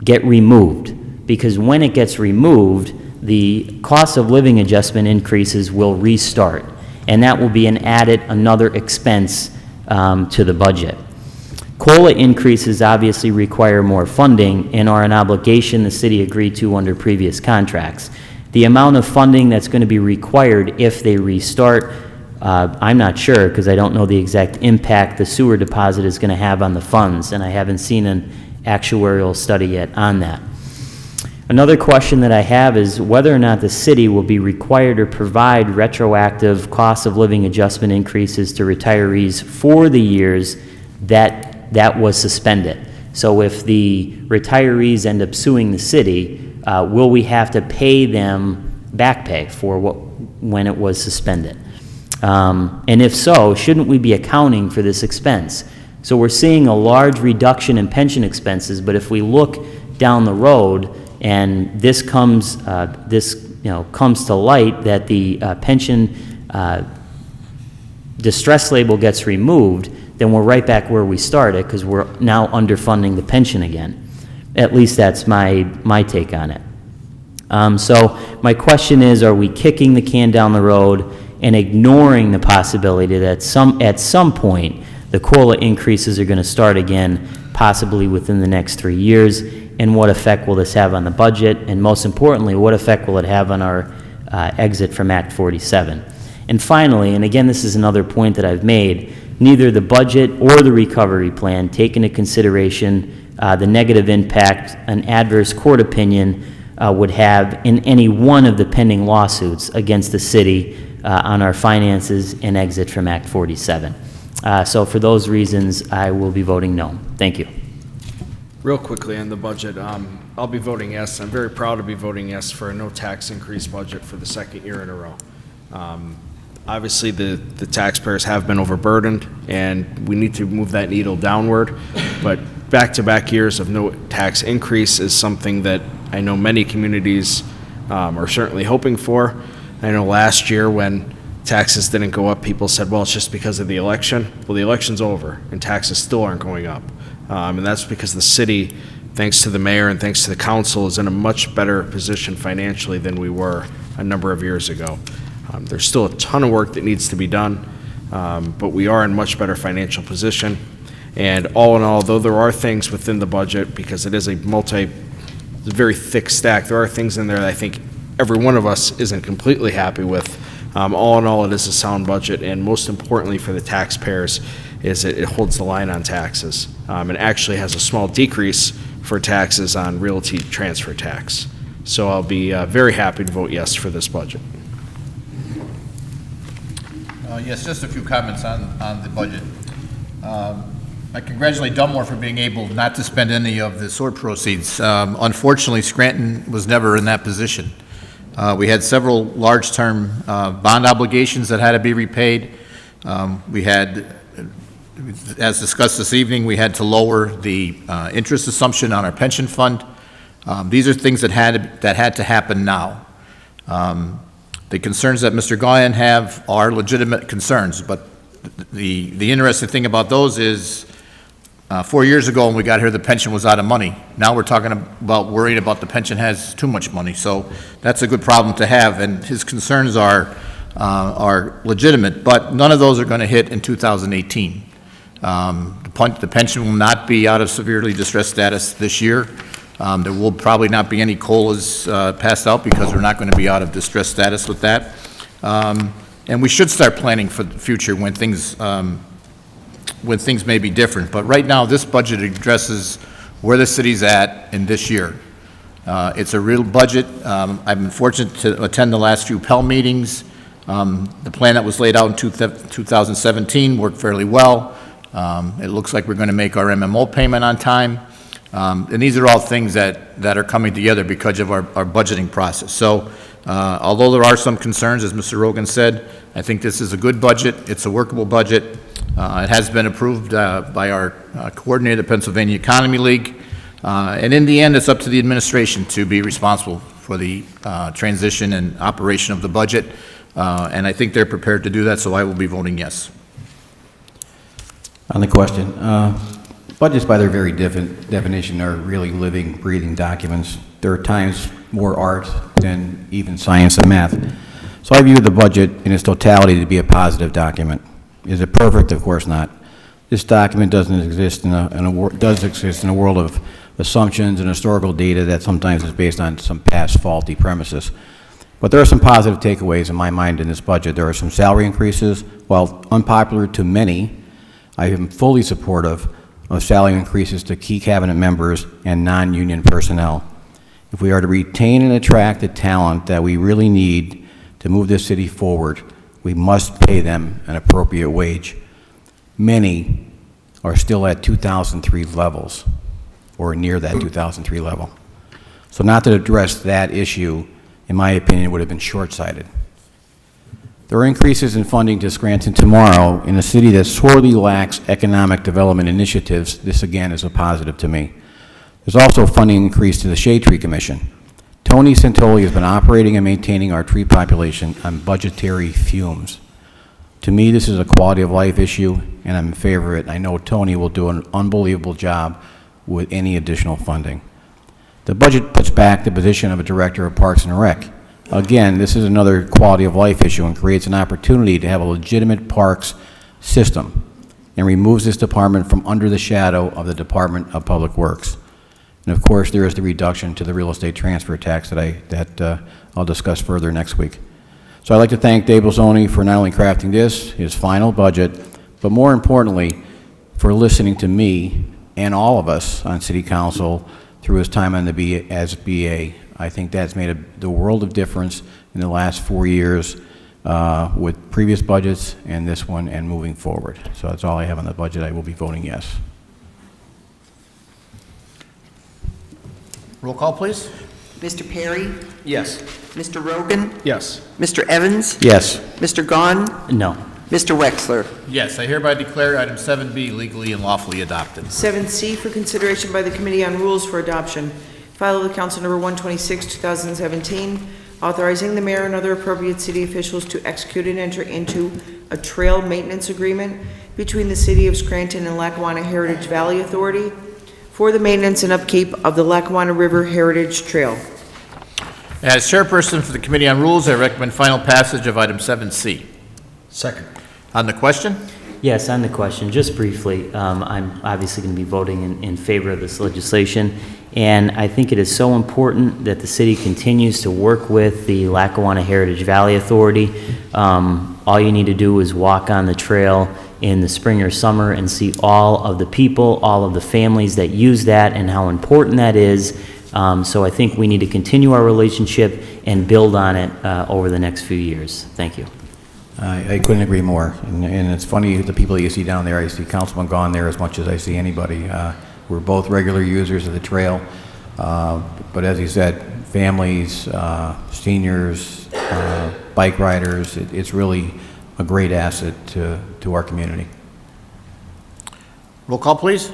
get removed? Because when it gets removed, the cost of living adjustment increases will restart, and that will be another expense to the budget. COLA increases obviously require more funding and are an obligation the city agreed to under previous contracts. The amount of funding that's going to be required if they restart, I'm not sure, because I don't know the exact impact the sewer deposit is going to have on the funds, and I haven't seen an actuarial study yet on that. Another question that I have is whether or not the city will be required to provide retroactive cost of living adjustment increases to retirees for the years that was suspended. So if the retirees end up suing the city, will we have to pay them back pay for when it was suspended? And if so, shouldn't we be accounting for this expense? So we're seeing a large reduction in pension expenses, but if we look down the road and this comes to light that the pension distress label gets removed, then we're right back where we started because we're now underfunding the pension again. At least that's my take on it. So my question is, are we kicking the can down the road and ignoring the possibility that at some point the COLA increases are going to start again, possibly within the next 3 years? And what effect will this have on the budget? And most importantly, what effect will it have on our exit from Act 47? And finally, and again, this is another point that I've made, neither the budget or the recovery plan take into consideration the negative impact an adverse court opinion would have in any one of the pending lawsuits against the city on our finances and exit from Act 47. So for those reasons, I will be voting no. Thank you. Real quickly on the budget, I'll be voting yes. I'm very proud to be voting yes for a no tax increase budget for the second year in a row. Obviously, the taxpayers have been overburdened, and we need to move that needle downward. But back-to-back years of no tax increase is something that I know many communities are certainly hoping for. I know last year when taxes didn't go up, people said, well, it's just because of the election. Well, the election's over, and taxes still aren't going up. And that's because the city, thanks to the mayor and thanks to the council, is in a much better position financially than we were a number of years ago. There's still a ton of work that needs to be done, but we are in much better financial position. And all in all, though there are things within the budget, because it is a very thick stack, there are things in there that I think every one of us isn't completely happy with. All in all, it is a sound budget, and most importantly for the taxpayers is it holds the line on taxes. It actually has a small decrease for taxes on realty transfer tax. So I'll be very happy to vote yes for this budget. Yes, just a few comments on the budget. I congratulate Dunmore for being able not to spend any of the SOAR proceeds. Unfortunately, Scranton was never in that position. We had several large-term bond obligations that had to be repaid. We had, as discussed this evening, we had to lower the interest assumption on our pension fund. These are things that had to happen now. The concerns that Mr. Goyen have are legitimate concerns, but the interesting thing about those is 4 years ago when we got here, the pension was out of money. Now we're talking about worried about the pension has too much money. So that's a good problem to have, and his concerns are legitimate, but none of those are going to hit in 2018. The pension will not be out of severely distressed status this year. There will probably not be any COLAs passed out because we're not going to be out of distressed status with that. And we should start planning for the future when things may be different. But right now, this budget addresses where the city's at in this year. It's a real budget. I've been fortunate to attend the last few Pell meetings. The plan that was laid out in 2017 worked fairly well. It looks like we're going to make our MMO payment on time. And these are all things that are coming together because of our budgeting process. So although there are some concerns, as Mr. Rogan said, I think this is a good budget. It's a workable budget. It has been approved by our coordinator, the Pennsylvania Economy League. And in the end, it's up to the administration to be responsible for the transition and operation of the budget. And I think they're prepared to do that, so I will be voting yes. On the question, budgets by their very definition are really living, breathing documents. There are times more art than even science and math. So I view the budget in its totality to be a positive document. Is it perfect? Of course not. This document does exist in a world of assumptions and historical data that sometimes is based on some past faulty premises. But there are some positive takeaways in my mind in this budget. There are some salary increases. While unpopular to many, I am fully supportive of salary increases to key cabinet members and non-union personnel. If we are to retain and attract the talent that we really need to move this city forward, we must pay them an appropriate wage. Many are still at 2003 levels, or near that 2003 level. So not to address that issue, in my opinion, would have been short-sighted. There are increases in funding to Scranton tomorrow in a city that sorely lacks economic development initiatives. This, again, is a positive to me. There's also a funding increase to the Shade Tree Commission. Tony Santoli has been operating and maintaining our tree population on budgetary fumes. To me, this is a quality of life issue, and I'm in favor of it. I know Tony will do an unbelievable job with any additional funding. The budget puts back the position of a director of Parks and Rec. Again, this is another quality of life issue and creates an opportunity to have a legitimate parks system and removes this department from under the shadow of the Department of Public Works. And of course, there is the reduction to the real estate transfer tax that I'll discuss further next week. So I'd like to thank Dave Bolzoni for not only crafting this, his final budget, but more importantly, for listening to me and all of us on City Council through his time on the as BA. I think that's made the world of difference in the last 4 years with previous budgets and this one and moving forward. So that's all I have on the budget. I will be voting yes. Roll call, please. Mr. Perry? Yes. Mr. Rogan? Yes. Mr. Evans? Yes. Mr. Gahn? No. Mr. Wexler? Yes, I hereby declare item 7B legally and lawfully adopted. 7C for consideration by the Committee on Rules for Adoption. File of the Council Number 126, 2017, authorizing the mayor and other appropriate city officials to execute and enter into a trail maintenance agreement between the City of Scranton and Lackawanna Heritage Valley Authority for the maintenance and upkeep of the Lackawanna River Heritage Trail. As chairperson for the Committee on Rules, I recommend final passage of item 7C. Second. On the question? Yes, on the question, just briefly, I'm obviously going to be voting in favor of this legislation, and I think it is so important that the city continues to work with the Lackawanna Heritage Valley Authority. All you need to do is walk on the trail in the spring or summer and see all of the people, all of the families that use that and how important that is. So I think we need to continue our relationship and build on it over the next few years. Thank you. I couldn't agree more. And it's funny, the people that you see down there, I see Councilman Gahn there as much as I see anybody. We're both regular users of the trail. But as he said, families, seniors, bike riders, it's really a great asset to our community. Roll call, please.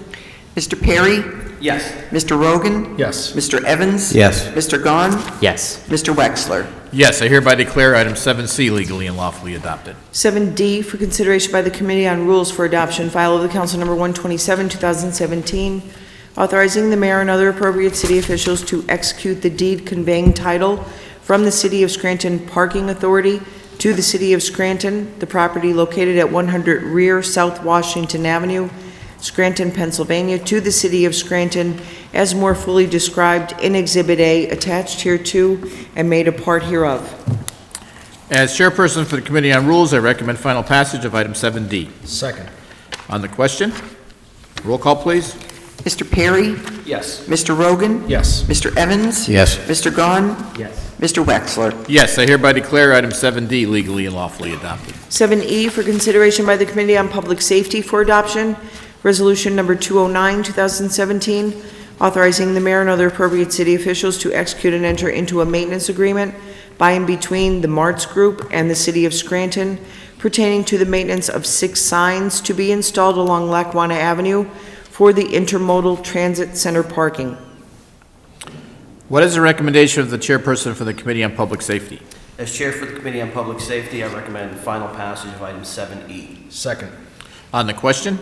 Mr. Perry? Yes. Mr. Rogan? Yes. Mr. Evans? Yes. Mr. Gahn? Yes. Mr. Wexler? Yes, I hereby declare item 7C legally and lawfully adopted. 7D for consideration by the Committee on Rules for Adoption, file of the Council Number 127, 2017, authorizing the mayor and other appropriate city officials to execute the deed conveying title from the City of Scranton Parking Authority to the City of Scranton, the property located at 100 Rear South Washington Avenue, Scranton, Pennsylvania, to the City of Scranton as more fully described in Exhibit A attached hereto and made a part hereof. As chairperson for the Committee on Rules, I recommend final passage of item 7D. Second. On the question? Roll call, please. Mr. Perry? Yes. Mr. Rogan? Yes. Mr. Evans? Yes. Mr. Gahn? Yes. Mr. Wexler? Yes, I hereby declare item 7D legally and lawfully adopted. 7E for consideration by the Committee on Public Safety for adoption, Resolution Number 209, 2017, authorizing the mayor and other appropriate city officials to execute and enter into a maintenance agreement by and between the Martz Group and the City of Scranton pertaining to the maintenance of 6 signs to be installed along Lackawanna Avenue for the intermodal transit center parking. What is the recommendation of the chairperson for the Committee on Public Safety? As chair for the Committee on Public Safety, I recommend final passage of item 7E. Second. On the question?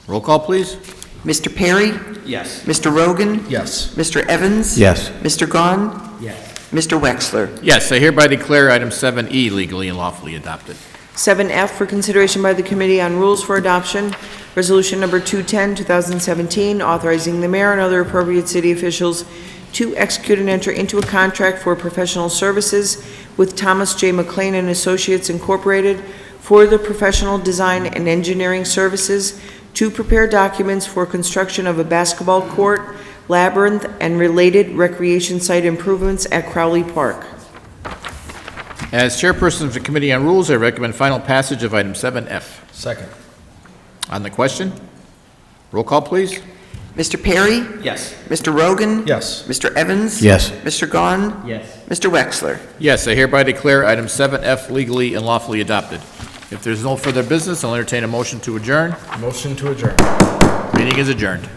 Roll call, please. Mr. Perry? Yes. Mr. Rogan? Yes. Mr. Evans? Yes. Mr. Gahn? Yes. Mr. Wexler? Yes, I hereby declare item 7E legally and lawfully adopted. 7F for consideration by the Committee on Rules for Adoption, Resolution Number 210, 2017, authorizing the mayor and other appropriate city officials to execute and enter into a contract for professional services with Thomas J. McLean and Associates Incorporated for the professional design and engineering services to prepare documents for construction of a basketball court, labyrinth, and related recreation site improvements at Crowley Park. As chairperson of the Committee on Rules, I recommend final passage of item 7F. Second. On the question? Roll call, please. Mr. Perry? Yes. Mr. Rogan? Yes. Mr. Evans? Yes. Mr. Gahn? Yes. Mr. Wexler? Yes, I hereby declare item 7F legally and lawfully adopted. If there's no further business, I'll entertain a motion to adjourn. Motion to adjourn. Meeting is adjourned.